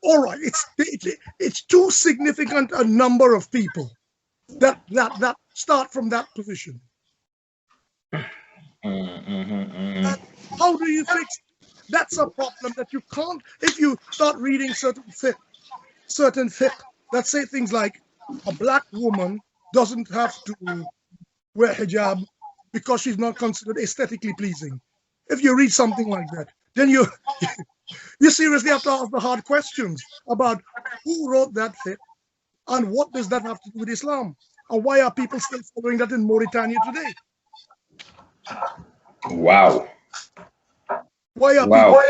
C: all right, it's too significant a number of people that start from that position. How do you fix it? That's a problem that you can't, if you start reading certain fiqh that say things like a black woman doesn't have to wear hijab because she's not considered aesthetically pleasing. If you read something like that, then you seriously have to ask the hard questions about who wrote that fiqh and what does that have to do with Islam, and why are people still following that in Mauritania today?
A: Wow.
C: Why are people?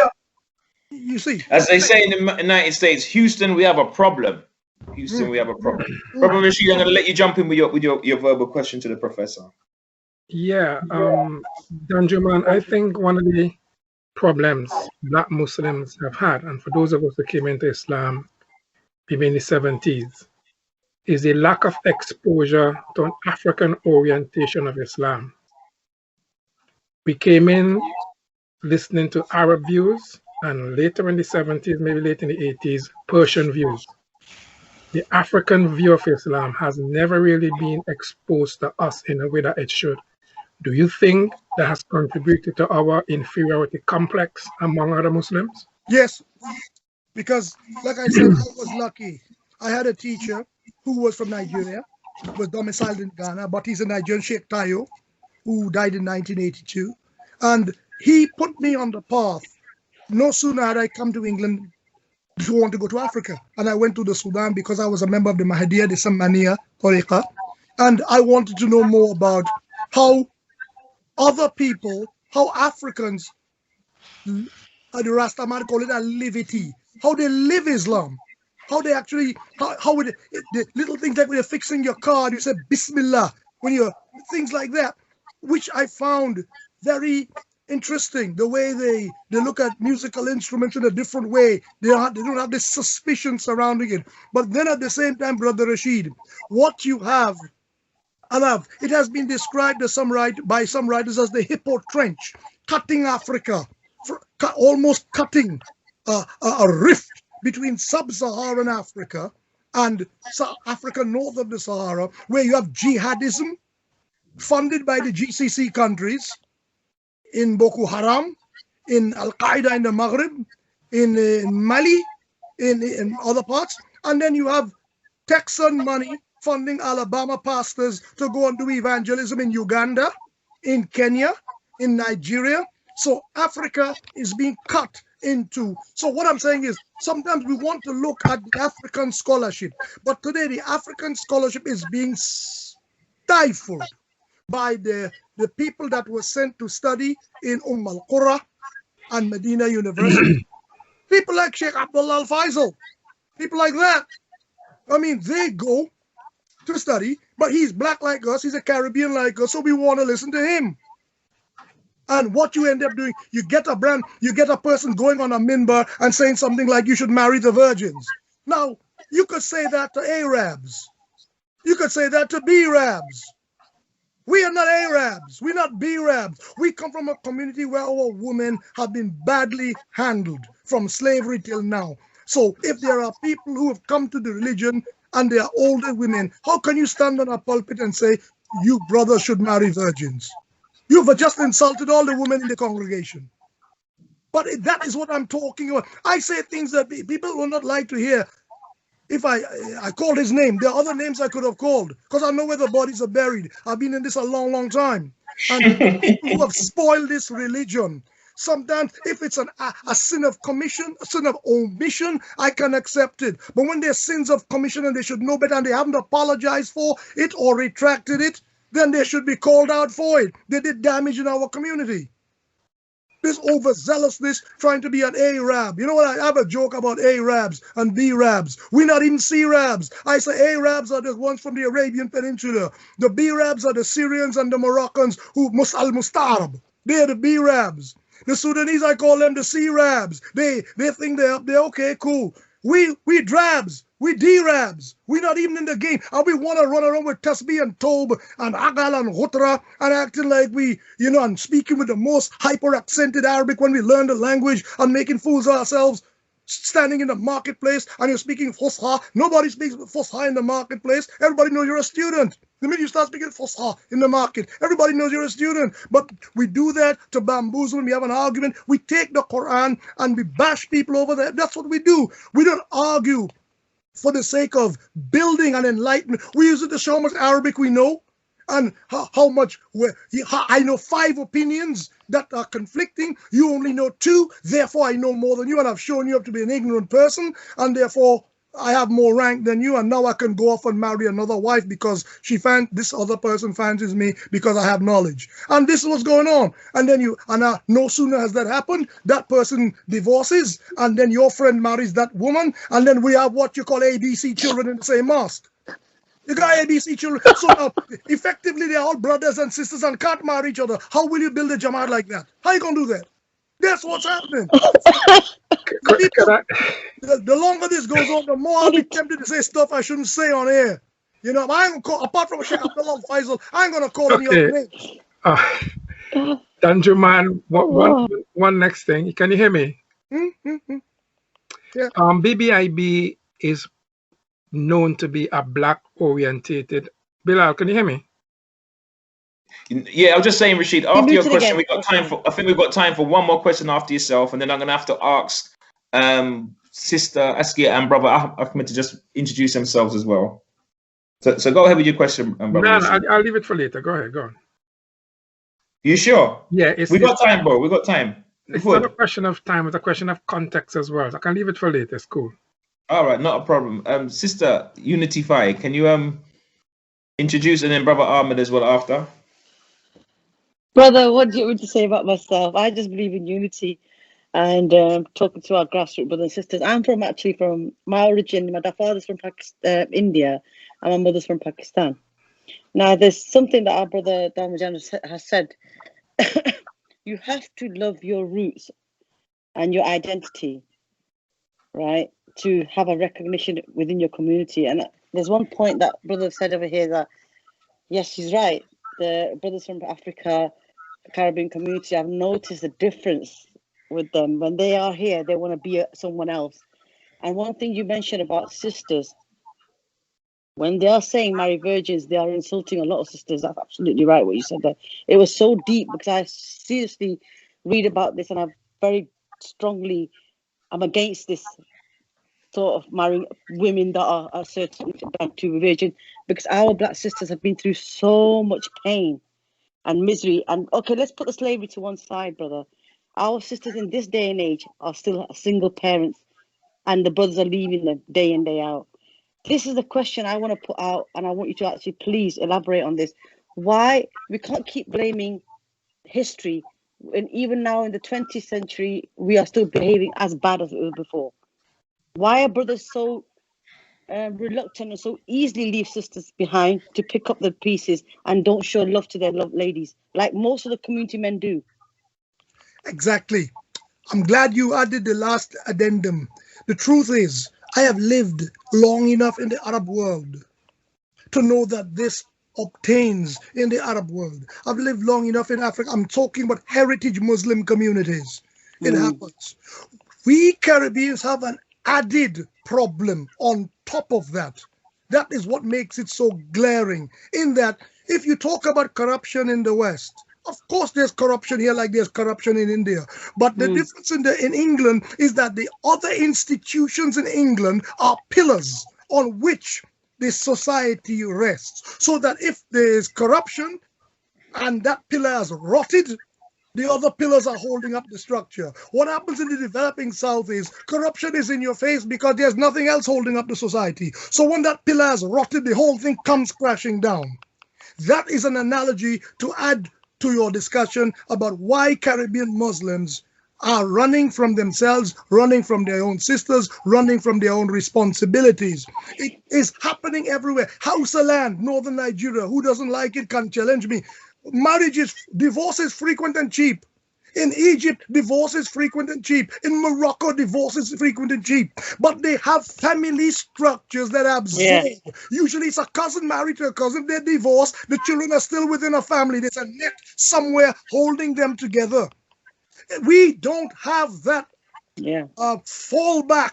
C: You see,
A: as they say in the United States, Houston, we have a problem. Houston, we have a problem. Brother Rashid, I'm going to let you jump in with your verbal question to the professor.
E: Yeah, Danjuma, I think one of the problems Black Muslims have had, and for those of us who came into Islam maybe in the 70s, is a lack of exposure to an African orientation of Islam. We came in listening to Arab views, and later in the 70s, maybe late in the 80s, Persian views. The African view of Islam has never really been exposed to us in a way that it should. Do you think that has contributed to our inferiority complex among other Muslims?
C: Yes, because like I said, I was lucky. I had a teacher who was from Nigeria, was domiciled in Ghana, but he's a Nigerian, Sheikh Tayo, who died in 1982. And he put me on the path. No sooner had I come to England to want to go to Africa. And I went to the Sudan because I was a member of the Mahdiya, the Sammaniya Tariqa. And I wanted to know more about how other people, how Africans, the Rastaman call it a livity, how they live Islam, how they actually, the little things like when you're fixing your car, you say Bismillah, when you're, things like that. which I found very interesting, the way they look at musical instruments in a different way. They don't have this suspicion surrounding it. But then at the same time, Brother Rashid, what you have, it has been described as by some writers as the Hippo Trench, cutting Africa, almost cutting a rift between sub-Saharan Africa and Africa north of the Sahara, where you have jihadism funded by the GCC countries, in Boko Haram, in Al-Qaeda in the Maghreb, in Mali, in other parts. And then you have Texan money funding Alabama pastors to go and do evangelism in Uganda, in Kenya, in Nigeria. So Africa is being cut into. So what I'm saying is, sometimes we want to look at the African scholarship, but today the African scholarship is being stifled by the people that were sent to study in Al-Qura and Medina University. People like Sheikh Abdullah Al-Faisal, people like that. I mean, they go to study, but he's black like us, he's a Caribbean like us, so we want to listen to him. And what you end up doing, you get a person going on a minbar and saying something like, you should marry the virgins. Now, you could say that to Arabs. You could say that to B-Rabs. We are not Arabs. We're not B-Rabs. We come from a community where our women have been badly handled from slavery till now. So if there are people who have come to the religion and they are older women, how can you stand on a pulpit and say, you brothers should marry virgins? You've just insulted all the women in the congregation. But that is what I'm talking about. I say things that people will not like to hear. If I called his name, there are other names I could have called, because I know where the bodies are buried. I've been in this a long, long time. And people who have spoiled this religion, sometimes if it's a sin of commission, a sin of omission, I can accept it. But when there's sins of commission and they should know better and they haven't apologized for it or retracted it, then they should be called out for it. They did damage in our community. This overzealousness trying to be an Arab. You know what? I have a joke about Arabs and B-Rabs. We're not even C-Rabs. I say Arabs are the ones from the Arabian Peninsula. The B-Rabs are the Syrians and the Moroccans who al-Mustarab. They're the B-Rabs. The Sudanese, I call them the C-Rabs. They think they're okay, cool. We drabs. We D-Rabs. We're not even in the game. And we want to run around with Tasbih and Tob and Agal and Ghutra and acting like we, and speaking with the most hyper-accented Arabic when we learn the language and making fools of ourselves, standing in the marketplace and you're speaking Fusha. Nobody speaks Fusha in the marketplace. Everybody knows you're a student. The minute you start speaking Fusha in the market, everybody knows you're a student. But we do that to bamboozle when we have an argument. We take the Quran and we bash people over there. That's what we do. We don't argue for the sake of building and enlightenment. We use it to show how much Arabic we know and how much I know 5 opinions that are conflicting. You only know 2, therefore I know more than you, and I've shown you up to be an ignorant person, and therefore I have more rank than you, and now I can go off and marry another wife because this other person fancies me because I have knowledge. And this is what's going on. And then no sooner has that happened, that person divorces, and then your friend marries that woman, and then we have what you call ABC children in the same mosque. You got ABC children. So now, effectively, they're all brothers and sisters and can't marry each other. How will you build a Jamaat like that? How are you going to do that? That's what's happening. The longer this goes on, the more I'll be tempted to say stuff I shouldn't say on air. I ain't gonna call, apart from Sheikh Abdullah Faisal, I ain't gonna call any other name.
E: Danjuma, one next thing. Can you hear me?
C: Yeah.
E: BbiB is known to be a black-orientated. Bilal, can you hear me?
A: Yeah, I was just saying, Rashid, after your question, we got time for. I think we've got time for one more question after yourself, and then I'm going to have to ask Sister Askia and Brother Ahmed to just introduce themselves as well. So go ahead with your question, Brother.
E: No, I'll leave it for later. Go ahead, go on.
A: You sure?
E: Yeah,
A: we got time, bro. We got time.
E: It's not a question of time; it's a question of context as well. So I can leave it for later. It's cool.
A: All right, not a problem. Sister Unity, can you introduce, and then Brother Ahmed as well after?
D: Brother, what do you want to say about myself? I just believe in unity and talking to our grassroots brothers and sisters. I'm my origin, my father's from India and my mother's from Pakistan. Now, there's something that our brother Danjuma has said. You have to love your roots and your identity, right, to have a recognition within your community. And there's one point that brother said over here that, yes, she's right. The brothers from Africa, Caribbean community, I've noticed the difference with them. When they are here, they want to be someone else. And one thing you mentioned about sisters, when they are saying marry virgins, they are insulting a lot of sisters. That's absolutely right what you said there. It was so deep because I seriously read about this and I'm against this sort of marrying women that are certain to be virgin, because our black sisters have been through so much pain and misery. And okay, let's put the slavery to one side, brother. Our sisters in this day and age are still single parents, and the brothers are leaving them day in, day out. This is the question I want to put out, and I want you to actually please elaborate on this. Why we can't keep blaming history, and even now in the 20th century, we are still behaving as bad as it was before. Why are brothers so reluctant and so easily leave sisters behind to pick up the pieces and don't show love to their ladies, like most of the community men do?
C: Exactly. I'm glad you added the last addendum. The truth is, I have lived long enough in the Arab world to know that this obtains in the Arab world. I've lived long enough in Africa. I'm talking about heritage Muslim communities. It happens. We Caribbeans have an added problem on top of that. That is what makes it so glaring, in that if you talk about corruption in the West, of course there's corruption here like there's corruption in India. But the difference in England is that the other institutions in England are pillars on which the society rests. So that if there is corruption and that pillar has rotted, the other pillars are holding up the structure. What happens in the developing South is corruption is in your face because there's nothing else holding up the society. So when that pillar has rotted, the whole thing comes crashing down. That is an analogy to add to your discussion about why Caribbean Muslims are running from themselves, running from their own sisters, running from their own responsibilities. It is happening everywhere. Hausa land, northern Nigeria, who doesn't like it can challenge me. Divorce is frequent and cheap. In Egypt, divorce is frequent and cheap. In Morocco, divorce is frequent and cheap. But they have family structures that absorb. Yeah. Usually it's a cousin married to a cousin. They're divorced. The children are still within a family. There's a net somewhere holding them together. We don't have that fallback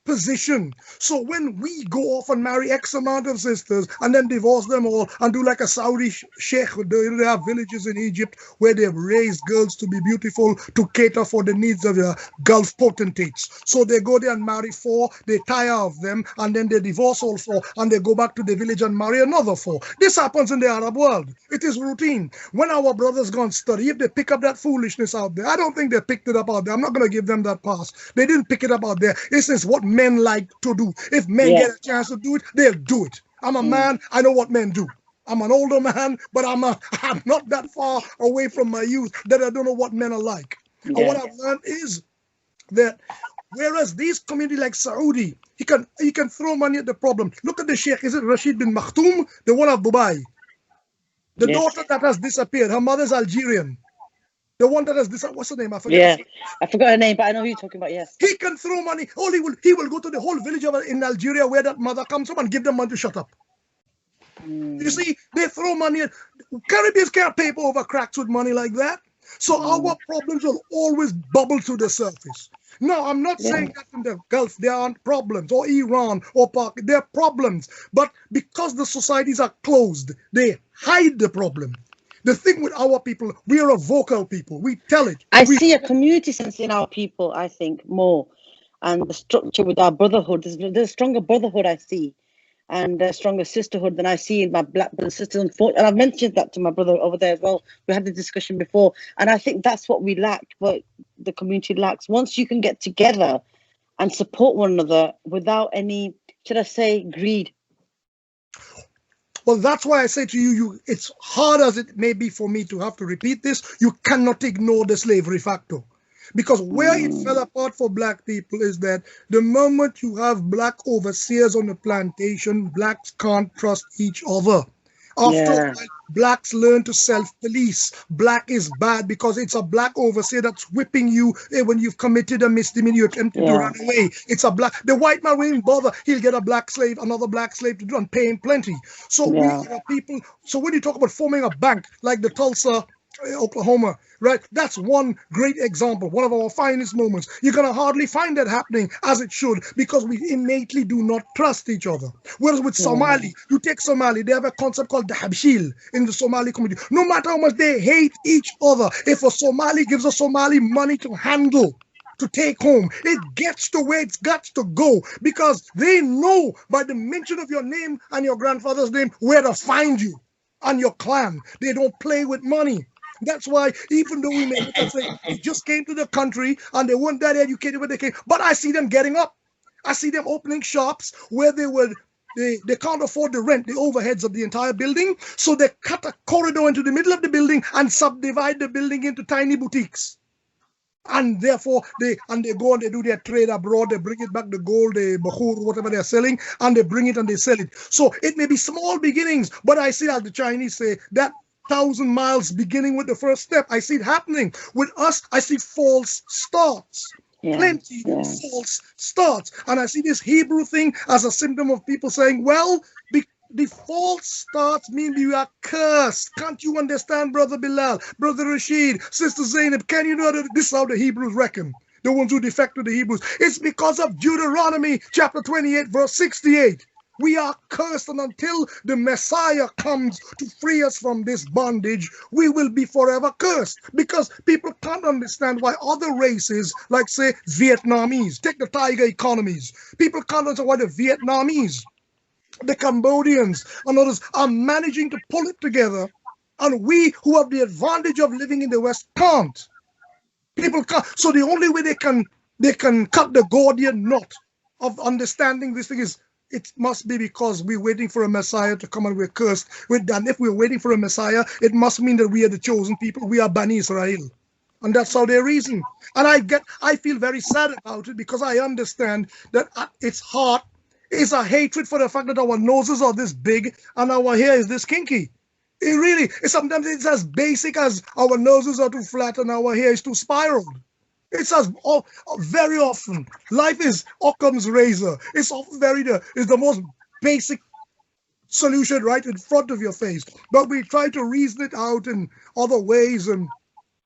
C: position. So when we go off and marry X amount of sisters and then divorce them all and do like a Saudi sheikh, they have villages in Egypt where they've raised girls to be beautiful to cater for the needs of the Gulf potentates. So they go there and marry 4, they tire of them, and then they divorce all 4 and they go back to the village and marry another 4. This happens in the Arab world. It is routine. When our brothers go and study, if they pick up that foolishness out there, I don't think they picked it up out there. I'm not going to give them that pass. They didn't pick it up out there. This is what men like to do. If men get a chance to do it, they'll do it. I'm a man. I know what men do. I'm an older man, but I'm not that far away from my youth that I don't know what men are like. And what I've learned is that whereas these communities like Saudi, he can throw money at the problem. Look at the Sheikh. Is it Rashid bin Maktoum, the one of Dubai? The daughter that has disappeared. Her mother's Algerian. The one that has this, what's her name? I forget. Yeah,
D: I forgot her name, but I know who you're talking about. Yes.
C: He can throw money. He will go to the whole village in Algeria where that mother comes from and give them money to shut up. You see, they throw money. Caribbeans can't paper over cracks with money like that. So our problems will always bubble to the surface. No, I'm not saying that in the Gulf there aren't problems, or Iran, or Pakistan. There are problems. But because the societies are closed, they hide the problem. The thing with our people, we are a vocal people. We tell it.
D: I see a community sense in our people, I think, more. And the structure with our brotherhood, there's a stronger brotherhood I see, and a stronger sisterhood than I see in my black brother sisters. And I've mentioned that to my brother over there as well. We had the discussion before. And I think that's what we lack, what the community lacks. Once you can get together and support one another without any, should I say, greed.
C: Well, that's why I say to you, it's hard as it may be for me to have to repeat this, you cannot ignore the slavery factor. Because where it fell apart for black people is that the moment you have black overseers on the plantation, blacks can't trust each other. After a while, blacks learn to self-police. Black is bad because it's a black overseer that's whipping you when you've committed a misdemeanor, you attempted to run away. It's a black. The white man won't even bother. He'll get a black slave, another black slave to do and pay him plenty. So we are people. So when you talk about forming a bank like the Tulsa, Oklahoma, right? That's one great example, one of our finest moments. You're going to hardly find that happening as it should because we innately do not trust each other. Whereas with Somali, you take Somali, they have a concept called the Habshil in the Somali community. No matter how much they hate each other, if a Somali gives a Somali money to handle, to take home, it gets to where it's got to go because they know by the mention of your name and your grandfather's name where to find you and your clan. They don't play with money. That's why, even though we may say they just came to the country and they weren't that educated when they came, but I see them getting up. I see them opening shops where they can't afford the rent, the overheads of the entire building. So they cut a corridor into the middle of the building and subdivide the building into tiny boutiques. And therefore, they go and they do their trade abroad. They bring it back, the gold, the bahur, whatever they're selling, and they bring it and they sell it. So it may be small beginnings, but I see, as the Chinese say, that 1,000 miles beginning with the first step. I see it happening. With us, I see false starts. Plenty false starts. And I see this Hebrew thing as a symptom of people saying, well, the false starts mean you are cursed. Can't you understand, Brother Bilal, Brother Rashid, Sister Zainab? Can you know that this is how the Hebrews reckon? The ones who defect to the Hebrews. It's because of Deuteronomy chapter 28, verse 68. We are cursed, and until the Messiah comes to free us from this bondage, we will be forever cursed. Because people can't understand why other races, like say Vietnamese, take the tiger economies. People can't understand why the Vietnamese, the Cambodians, and others are managing to pull it together, and we who have the advantage of living in the West can't. People can't. So the only way they can cut the Gordian knot of understanding this thing is, it must be because we're waiting for a Messiah to come and we're cursed. And if we're waiting for a Messiah, it must mean that we are the chosen people. We are Bani Israel. And that's how they reason. And I feel very sad about it because I understand that at its heart is a hatred for the fact that our noses are this big and our hair is this kinky. It really, sometimes it's as basic as our noses are too flat and our hair is too spiraled. It's as very often life is Occam's razor. It's often is the most basic solution right in front of your face. But we try to reason it out in other ways, and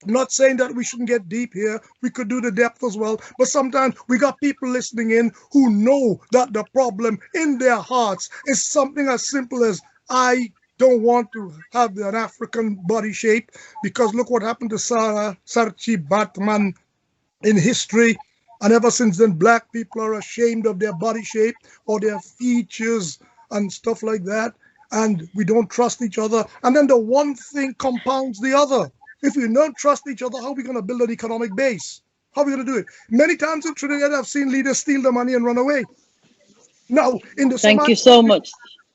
C: I'm not saying that we shouldn't get deep here. We could do the depth as well. But sometimes we got people listening in who know that the problem in their hearts is something as simple as, I don't want to have an African body shape because look what happened to Sarah Sarchi Batman in history, and ever since then black people are ashamed of their body shape or their features and stuff like that, and we don't trust each other, and then the one thing compounds the other. If we don't trust each other, how are we going to build an economic base? How are we going to do it? Many times in Trinidad I've seen leaders steal the money and run away. Now in the
D: Thank you so much.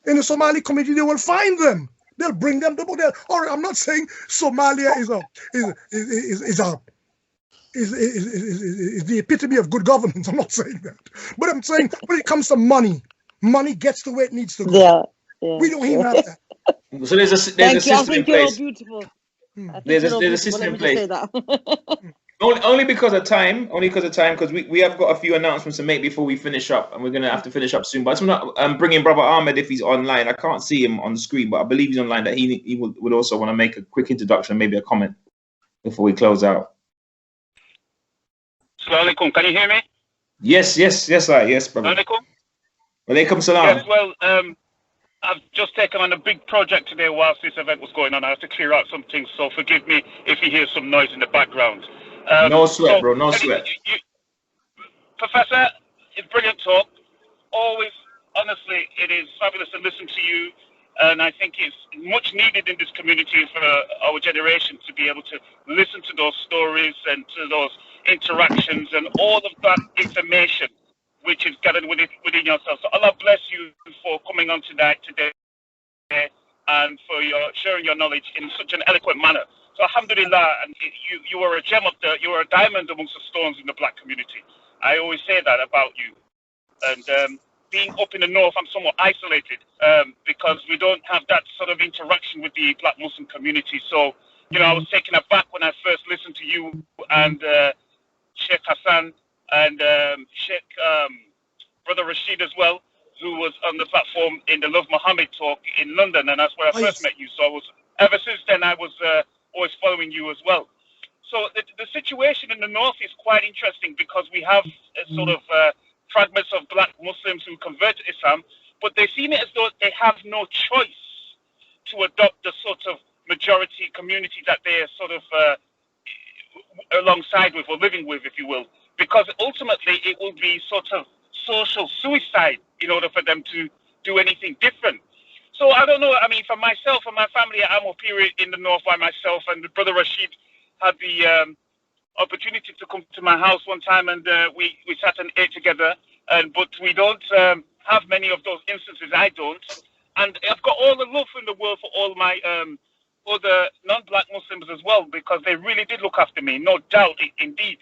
C: In the Somali community, they will find them. They'll bring them to there. Or I'm not saying Somalia is the epitome of good governance. I'm not saying that. But I'm saying when it comes to money, money gets to where it needs to go.
D: Yeah,
C: we don't even have that.
A: So there's a system in place. There's a system in place. Only because of time, because we have got a few announcements to make before we finish up, and we're going to have to finish up soon. But I just want to bring in Brother Ahmed if he's online. I can't see him on the screen, but I believe he's online, that he would also want to make a quick introduction, maybe a comment before we close out.
F: Assalamu alaikum. Can you hear me?
A: Yes, brother. Walaikum salam.
F: Yes, well, I've just taken on a big project today whilst this event was going on. I have to clear out some things, so forgive me if you hear some noise in the background.
A: No sweat, bro. No sweat.
F: Professor, it's brilliant talk. Always, honestly, it is fabulous to listen to you. And I think it's much needed in this community for our generation to be able to listen to those stories and to those interactions and all of that information which is gathered within yourself. So Allah bless you for coming on today and for sharing your knowledge in such an eloquent manner. So alhamdulillah, and you are a gem you are a diamond amongst the stones in the black community. I always say that about you. And being up in the north, I'm somewhat isolated because we don't have that sort of interaction with the Black Muslim community. So, you know, I was taken aback when I first listened to you and Sheikh Hassan and Sheikh Brother Rashid as well, who was on the platform in the Love Muhammad talk in London, and that's where I first met you. So ever since then, I was always following you as well. So the situation in the north is quite interesting because we have sort of fragments of Black Muslims who convert to Islam, but they seem as though they have no choice to adopt the sort of majority community that they're sort of alongside with or living with, if you will, because ultimately it will be sort of social suicide in order for them to do anything different. So I don't know. I mean, for myself and my family, I'm up here in the north by myself, and Brother Rashid had the opportunity to come to my house one time, and we sat and ate together. But we don't have many of those instances. I don't, and I've got all the love in the world for all my other non-Black Muslims as well, because they really did look after me, no doubt, indeed.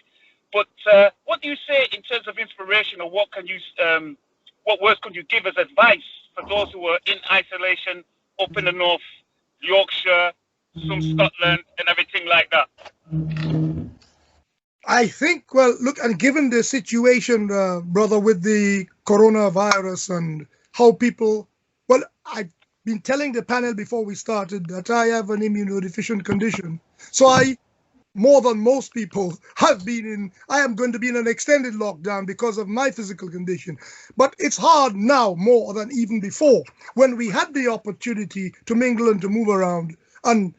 F: But what do you say in terms of inspiration, or what can you, what words could you give as advice for those who are in isolation up in the north, Yorkshire, some Scotland, and everything like that?
C: I think, well, look, and given the situation, brother, with the coronavirus and how people, well, I've been telling the panel before we started that I have an immunodeficient condition. So I, more than most people, have been in, I am going to be in an extended lockdown because of my physical condition. But it's hard now more than even before, when we had the opportunity to mingle and to move around and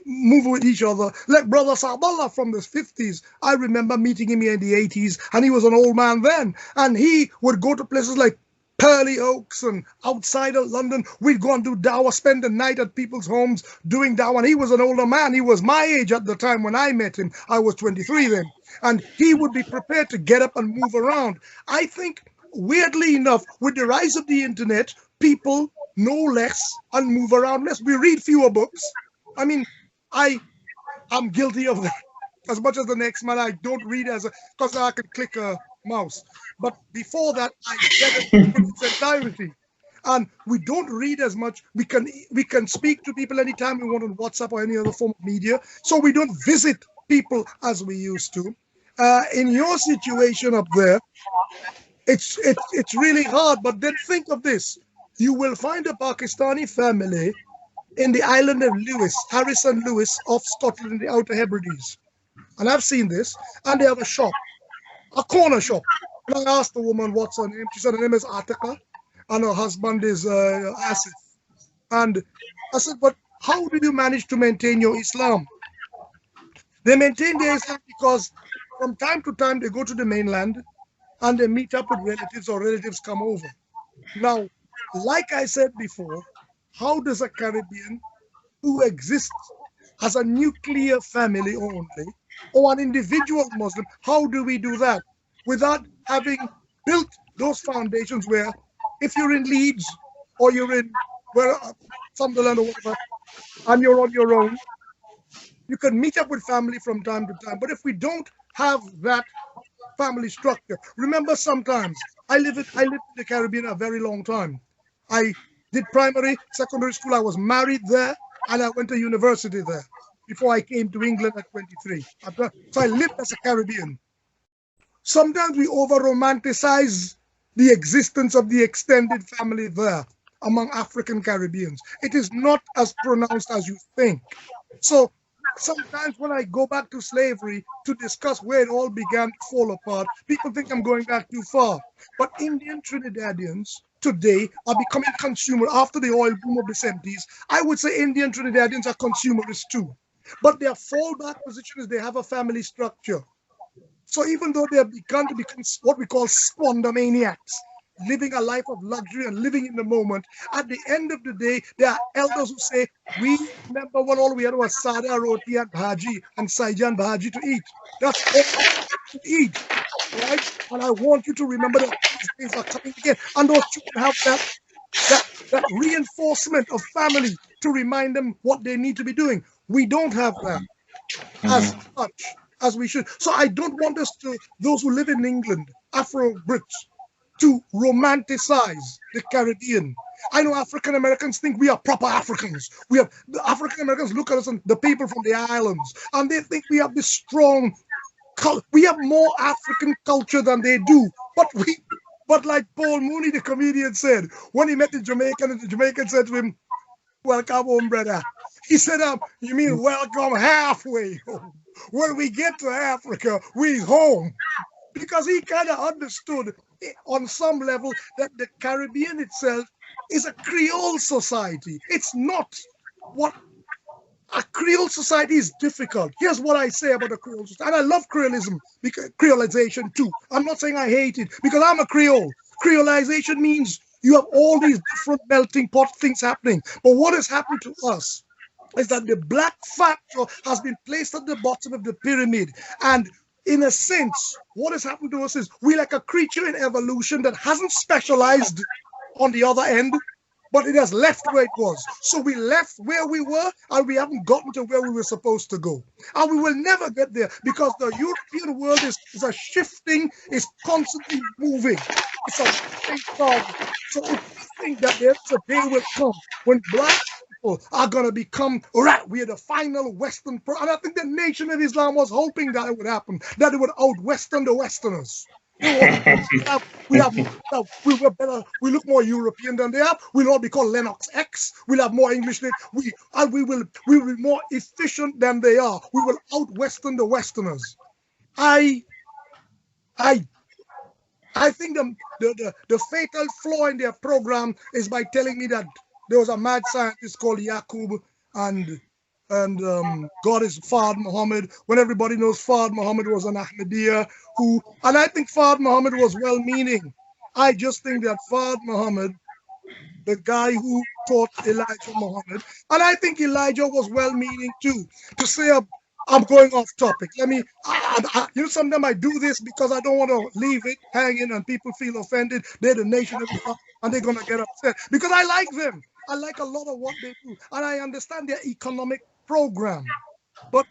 C: move with each other. Like Brother Saballah from the 50s, I remember meeting him in the 80s, and he was an old man then, and he would go to places like Pearly Oaks and outside of London. We'd go and do dawah, spend the night at people's homes doing dawah. And he was an older man. He was my age at the time when I met him. I was 23 then. And he would be prepared to get up and move around. I think, weirdly enough, with the rise of the internet, people know less and move around less. We read fewer books. I mean, I'm guilty of that. As much as the next man, I don't read because I can click a mouse. But before that, I read it in its entirety. And we don't read as much. We can speak to people anytime we want on WhatsApp or any other form of media. So we don't visit people as we used to. In your situation up there, it's really hard. But then think of this. You will find a Pakistani family in the island of Lewis, Harrison Lewis of Scotland in the Outer Hebrides. And I've seen this. And they have a shop, a corner shop. And I asked the woman, what's her name? She said her name is Atika, and her husband is Asif. And I said, but how did you manage to maintain your Islam? They maintain their Islam because from time to time they go to the mainland and they meet up with relatives, or relatives come over. Now, like I said before, how does a Caribbean who exists as a nuclear family only, or an individual Muslim, how do we do that without having built those foundations where, if you're in Leeds or you're in Sunderland or whatever, and you're on your own, you can meet up with family from time to time. But if we don't have that family structure, remember, sometimes I lived in the Caribbean a very long time. I did primary, secondary school. I was married there, and I went to university there before I came to England at 23. So I lived as a Caribbean. Sometimes we over-romanticize the existence of the extended family there among African Caribbeans. It is not as pronounced as you think. So sometimes when I go back to slavery to discuss where it all began to fall apart, people think I'm going back too far. But Indian Trinidadians today are becoming consumer after the oil boom of the 70s. I would say Indian Trinidadians are consumerists too. But their fallback position is they have a family structure. So even though they have begun to become what we call spondomaniacs, living a life of luxury and living in the moment, at the end of the day, there are elders who say, we remember when all we had was sada, roti, and bhaji, and saijan bhaji to eat. That's all we had to eat, right? And I want you to remember that these things are coming again. And those children have that reinforcement of family to remind them what they need to be doing. We don't have that as much as we should. So I don't want us to, those who live in England, Afro-Brits, to romanticize the Caribbean. I know African Americans think we are proper Africans. The African Americans look at us and the people from the islands, and they think we have this strong, we have more African culture than they do. But like Paul Mooney, the comedian, said when he met the Jamaican, and the Jamaican said to him, "Welcome home, brother." He said, "You mean welcome halfway home? When we get to Africa, we home." Because he kind of understood on some level that the Caribbean itself is a Creole society. It's not what a Creole society is difficult. Here's what I say about the Creole society. And I love Creolism, because Creolization too. I'm not saying I hate it, because I'm a Creole. Creolization means you have all these different melting pot things happening. But what has happened to us is that the black factor has been placed at the bottom of the pyramid. And in a sense, what has happened to us is we're like a creature in evolution that hasn't specialized on the other end, but it has left where it was. So we left where we were, and we haven't gotten to where we were supposed to go. And we will never get there, because the European world is a shifting, is constantly moving. It's a shifting target. So if you think that there's a day will come when black people are going to become, right, we are the final Western, and I think the Nation of Islam was hoping that it would happen, that it would out-Western the Westerners. We were better. We look more European than they are. We'll all be called Lennox X. We'll have more English. We will be more efficient than they are. We will out-Western the Westerners. I think the fatal flaw in their program is by telling me that there was a mad scientist called Yaqub and God is Fard Muhammad, when everybody knows Fard Muhammad was an Ahmadiyya and I think Fard Muhammad was well-meaning. I just think that Fard Muhammad, the guy who taught Elijah Muhammad, and I think Elijah was well-meaning too. To say I'm going off topic. Sometimes I do this because I don't want to leave it hanging and people feel offended. They're the Nation of Islam and they're going to get upset because I like them. I like a lot of what they do, and I understand their economic program. But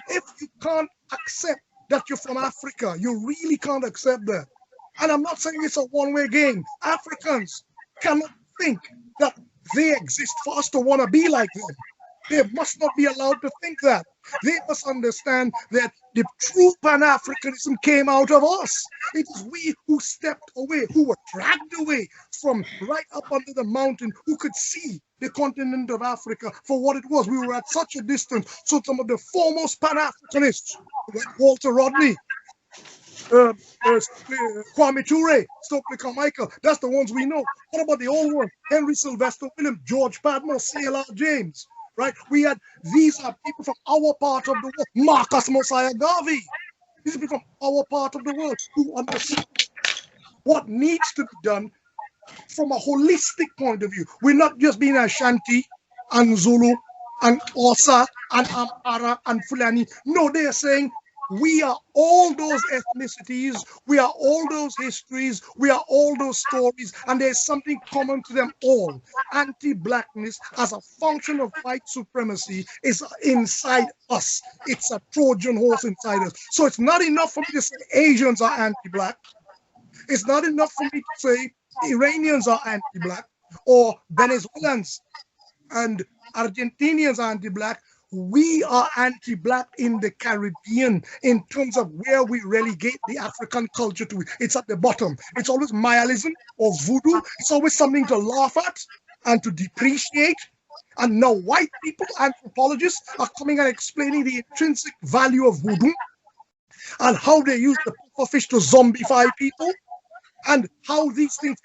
C: if you can't accept that you're from Africa, you really can't accept that. And I'm not saying it's a one-way game. Africans cannot think that they exist for us to want to be like them. They must not be allowed to think that. They must understand that the true Pan-Africanism came out of us. It is we who stepped away, who were dragged away from right up under the mountain, who could see the continent of Africa for what it was. We were at such a distance. So some of the foremost Pan-Africanists, like Walter Rodney, Kwame Ture, Stokely Carmichael, that's the ones we know. What about the old one? Henry Sylvester Williams, George Padmore, C.L.R. James. Right? These are people from our part of the world. Marcus Mosiah Garvey. These are people from our part of the world who understand what needs to be done from a holistic point of view. We're not just being Ashanti and Zulu and Osa and Amhara and Fulani. No, they are saying we are all those ethnicities, we are all those histories, we are all those stories, and there's something common to them all. Anti-blackness as a function of white supremacy is inside us. It's a Trojan horse inside us. So it's not enough for me to say Asians are anti-black. It's not enough for me to say Iranians are anti-black or Venezuelans and Argentinians are anti-black. We are anti-black in the Caribbean in terms of where we relegate the African culture to. It's at the bottom. It's always Mayalism or voodoo. It's always something to laugh at and to depreciate. And now white people, anthropologists, are coming and explaining the intrinsic value of voodoo and how they use the pufferfish to zombify people and how these things,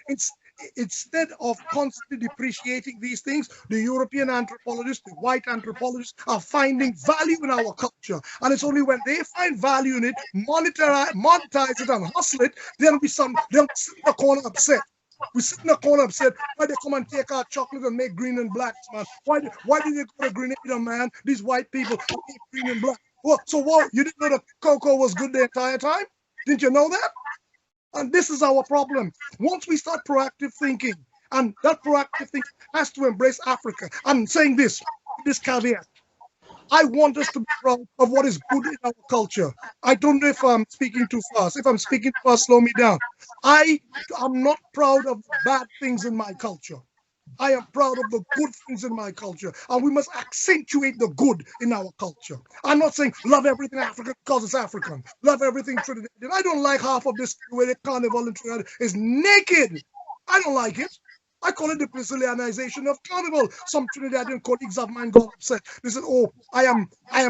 C: instead of constantly depreciating these things, the European anthropologists, the white anthropologists are finding value in our culture. And it's only when they find value in it, monetize it and hustle it, then they'll sit in the corner upset. We sit in the corner upset. Why they come and take our chocolate and make green and black, man? Why did they go to Grenada, man? These white people make green and black. So what? You didn't know that cocoa was good the entire time? Didn't you know that? And this is our problem. Once we start proactive thinking, and that proactive thinking has to embrace Africa. I'm saying this caveat. I want us to be proud of what is good in our culture. I don't know if I'm speaking too fast. If I'm speaking too fast, slow me down. I am not proud of bad things in my culture. I am proud of the good things in my culture, and we must accentuate the good in our culture. I'm not saying love everything African because it's African, love everything Trinidadian. I don't like half of this way the carnival in Trinidad is naked. I don't like it. I call it the Brazilianization of carnival. Some Trinidadian colleagues of mine got upset. They said, "Oh, I am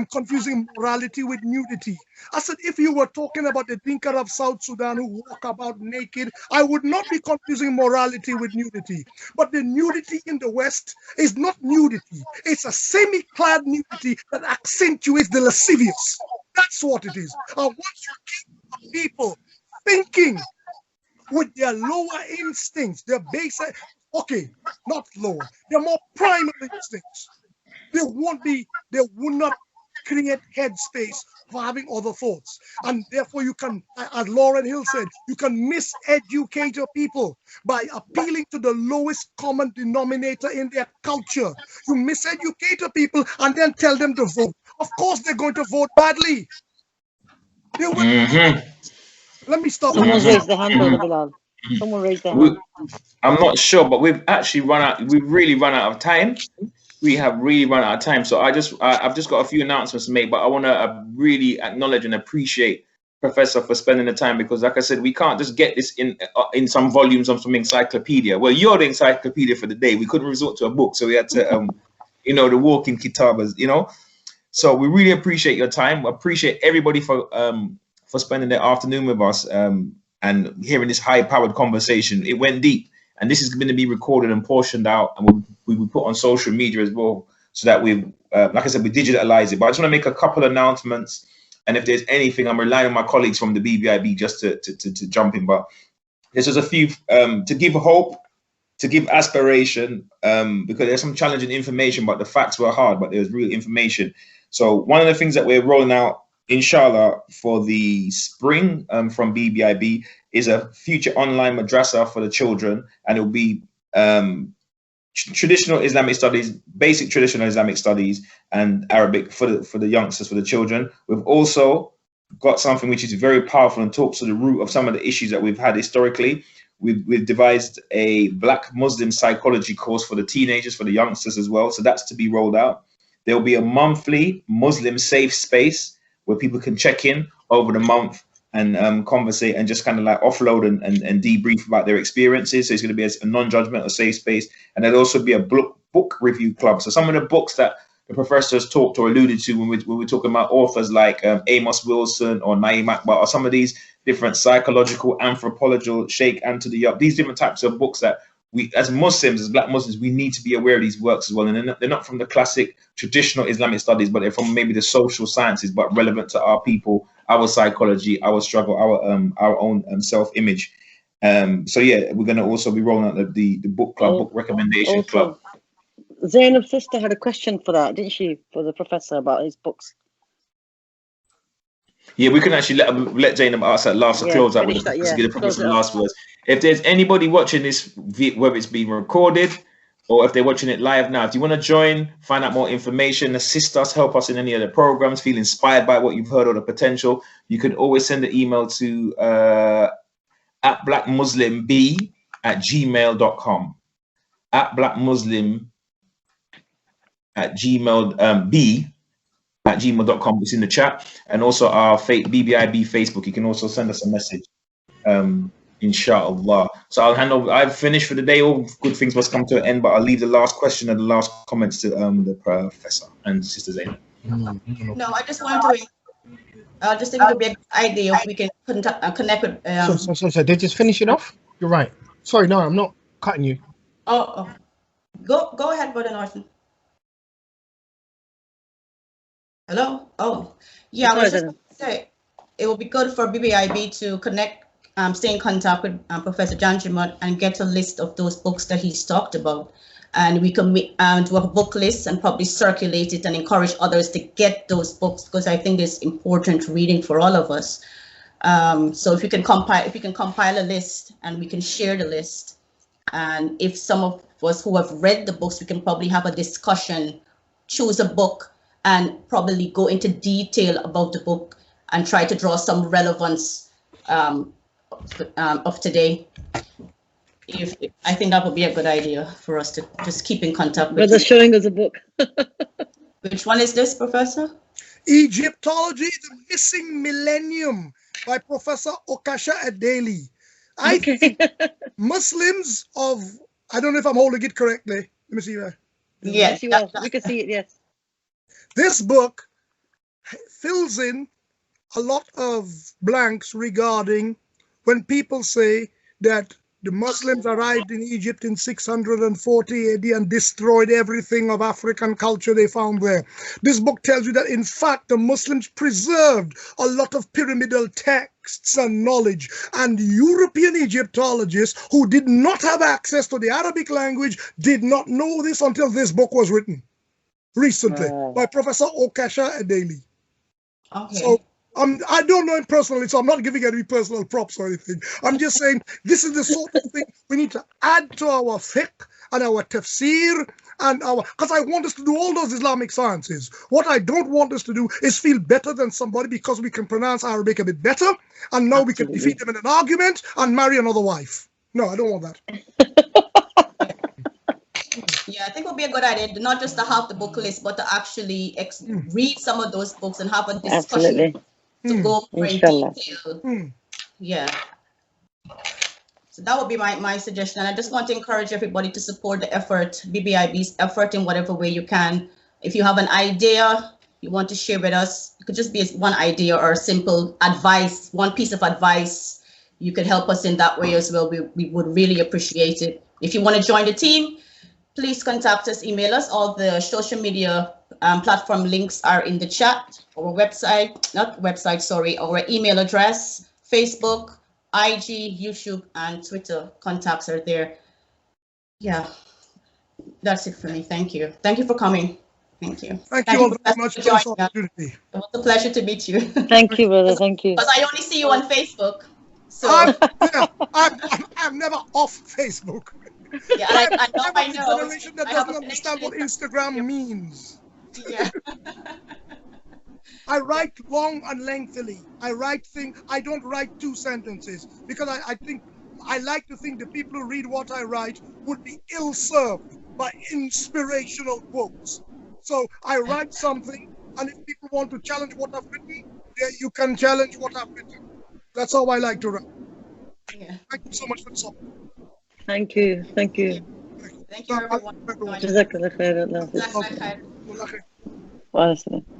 C: confusing morality with nudity." I said, if you were talking about the Dinka of South Sudan who walk about naked, I would not be confusing morality with nudity. But the nudity in the West is not nudity. It's a semi-clad nudity that accentuates the lascivious. That's what it is. And once you keep people thinking with their lower instincts, their basic, okay, not lower, they're more primal instincts. They would not create headspace for having other thoughts. And therefore you can, as Lauren Hill said, you can miseducate your people by appealing to the lowest common denominator in their culture. You miseducate your people and then tell them to vote. Of course they're going to vote badly. They will. Let me stop.
D: Someone raised their hand, Brother Bilal. Someone raised their hand.
A: I'm not sure, but we've actually run out. We've really run out of time. We have really run out of time. So I've just got a few announcements to make, but I want to really acknowledge and appreciate Professor for spending the time, because, like I said, we can't just get this in some volumes of some encyclopedia. Well, you're the encyclopedia for the day. We couldn't resort to a book, so we had to, the walking kitabas, So we really appreciate your time. We appreciate everybody for spending their afternoon with us and hearing this high-powered conversation. It went deep. And this is going to be recorded and portioned out, and we will put on social media as well, so that we, like I said, we digitalize it. But I just want to make a couple announcements, and if there's anything, I'm relying on my colleagues from the BbiB just to jump in. But there's just a few to give hope, to give aspiration, because there's some challenging information, but the facts were hard, but there's real information. So one of the things that we're rolling out, inshallah, for the spring from BbiB is a future online madrasa for the children, and it will be traditional Islamic studies, basic traditional Islamic studies, and Arabic for the youngsters, for the children. We've also got something which is very powerful and talks to the root of some of the issues that we've had historically. We've devised a Black Muslim psychology course for the teenagers, for the youngsters as well. So that's to be rolled out. There will be a monthly Muslim safe space where people can check in over the month and conversate and just kind of like offload and debrief about their experiences. So it's going to be a non-judgmental safe space. And there'll also be a book review club. So some of the books that the professors talked or alluded to when we're talking about authors like Amos Wilson or Naeem Akbar, or some of these different psychological, anthropological, Sheikh Anthony, these different types of books that we, as Muslims, as Black Muslims, we need to be aware of these works as well. And they're not from the classic traditional Islamic studies, but they're from maybe the social sciences, but relevant to our people, our psychology, our struggle, our own self-image. So yeah, we're going to also be rolling out the book club, book recommendation club.
D: Zainab's sister had a question for that, didn't she, for the professor about his books?
A: Yeah, we can actually let Zainab ask that last to close out with the professor last words. If there's anybody watching this, whether it's being recorded or if they're watching it live now, if you want to join, find out more information, assist us, help us in any of the programs, feel inspired by what you've heard or the potential, you can always send an email to at blackmuslimb@gmail.com. At blackmuslim@gmail.com. It's in the chat, and also our BbiB Facebook. You can also send us a message. Inshallah. So I'll hand over. I've finished for the day. All good things must come to an end, but I'll leave the last question and the last comments to the professor and Sister Zainab.
B: No, I just wanted to. I just think it would be a good idea if we can connect with.
G: So they're just finishing off. You're right. Sorry, no, I'm not cutting you.
B: Oh. Go ahead, Brother Norton. Hello. Oh, yeah. I was just going to say it would be good for BbiB to connect. Stay in contact with Professor Danjuma and get a list of those books that he's talked about, and we can do a book list and probably circulate it and encourage others to get those books, because I think it's important reading for all of us. So if you can compile a list and we can share the list, and if some of us who have read the books, we can probably have a discussion, choose a book and probably go into detail about the book and try to draw some relevance of today. I think that would be a good idea for us to just keep in contact with.
D: Brother showing us a book.
B: Which one is this, Professor?
C: Egyptology, the Missing Millennium by Professor Okasha Adeli. I think Muslims of, I don't know if I'm holding it correctly. Let me see where.
B: Yes,
D: you are. We can see it, yes.
C: This book fills in a lot of blanks regarding when people say that the Muslims arrived in Egypt in 640 AD and destroyed everything of African culture they found there. This book tells you that, in fact, the Muslims preserved a lot of pyramidal texts and knowledge, and European Egyptologists who did not have access to the Arabic language did not know this until this book was written recently by Professor Okasha Adeli.
B: Okay.
C: So, I don't know him personally, so I'm not giving any personal props or anything. I'm just saying this is the sort of thing we need to add to our fiqh and our tafsir and our, because I want us to do all those Islamic sciences. What I don't want us to do is feel better than somebody because we can pronounce Arabic a bit better, and now we can defeat them in an argument and marry another wife. No, I don't want that.
B: Yeah, I think it would be a good idea not just to have the book list, but to actually read some of those books and have a discussion to go more in detail. Yeah. So that would be my suggestion. And I just want to encourage everybody to support the effort, BbiB's effort in whatever way you can. If you have an idea you want to share with us, it could just be one idea or simple advice, one piece of advice. You could help us in that way as well. We would really appreciate it. If you want to join the team, please contact us, email us. All the social media platform links are in the chat. Our website, not website, sorry, our email address, Facebook, IG, YouTube, and Twitter contacts are there. Yeah, that's it for me. Thank you. Thank you for coming. Thank you.
C: Thank you all very much for this opportunity.
B: It was a pleasure to meet you.
D: Thank you, brother. Thank you.
B: Because I only see you on Facebook. So
C: I'm never off Facebook.
B: Yeah, I know.
C: A generation that doesn't understand what Instagram means.
B: Yeah.
C: I write long and lengthily. I don't write 2 sentences because I like to think the people who read what I write would be ill-served by inspirational quotes. So I write something, and if people want to challenge what I've written, you can challenge what I've written. That's how I like to write.
B: Yeah.
C: Thank you so much for the support.
D: Thank you. Thank you.
B: Thank you, everyone.
D: جزاك الله خير.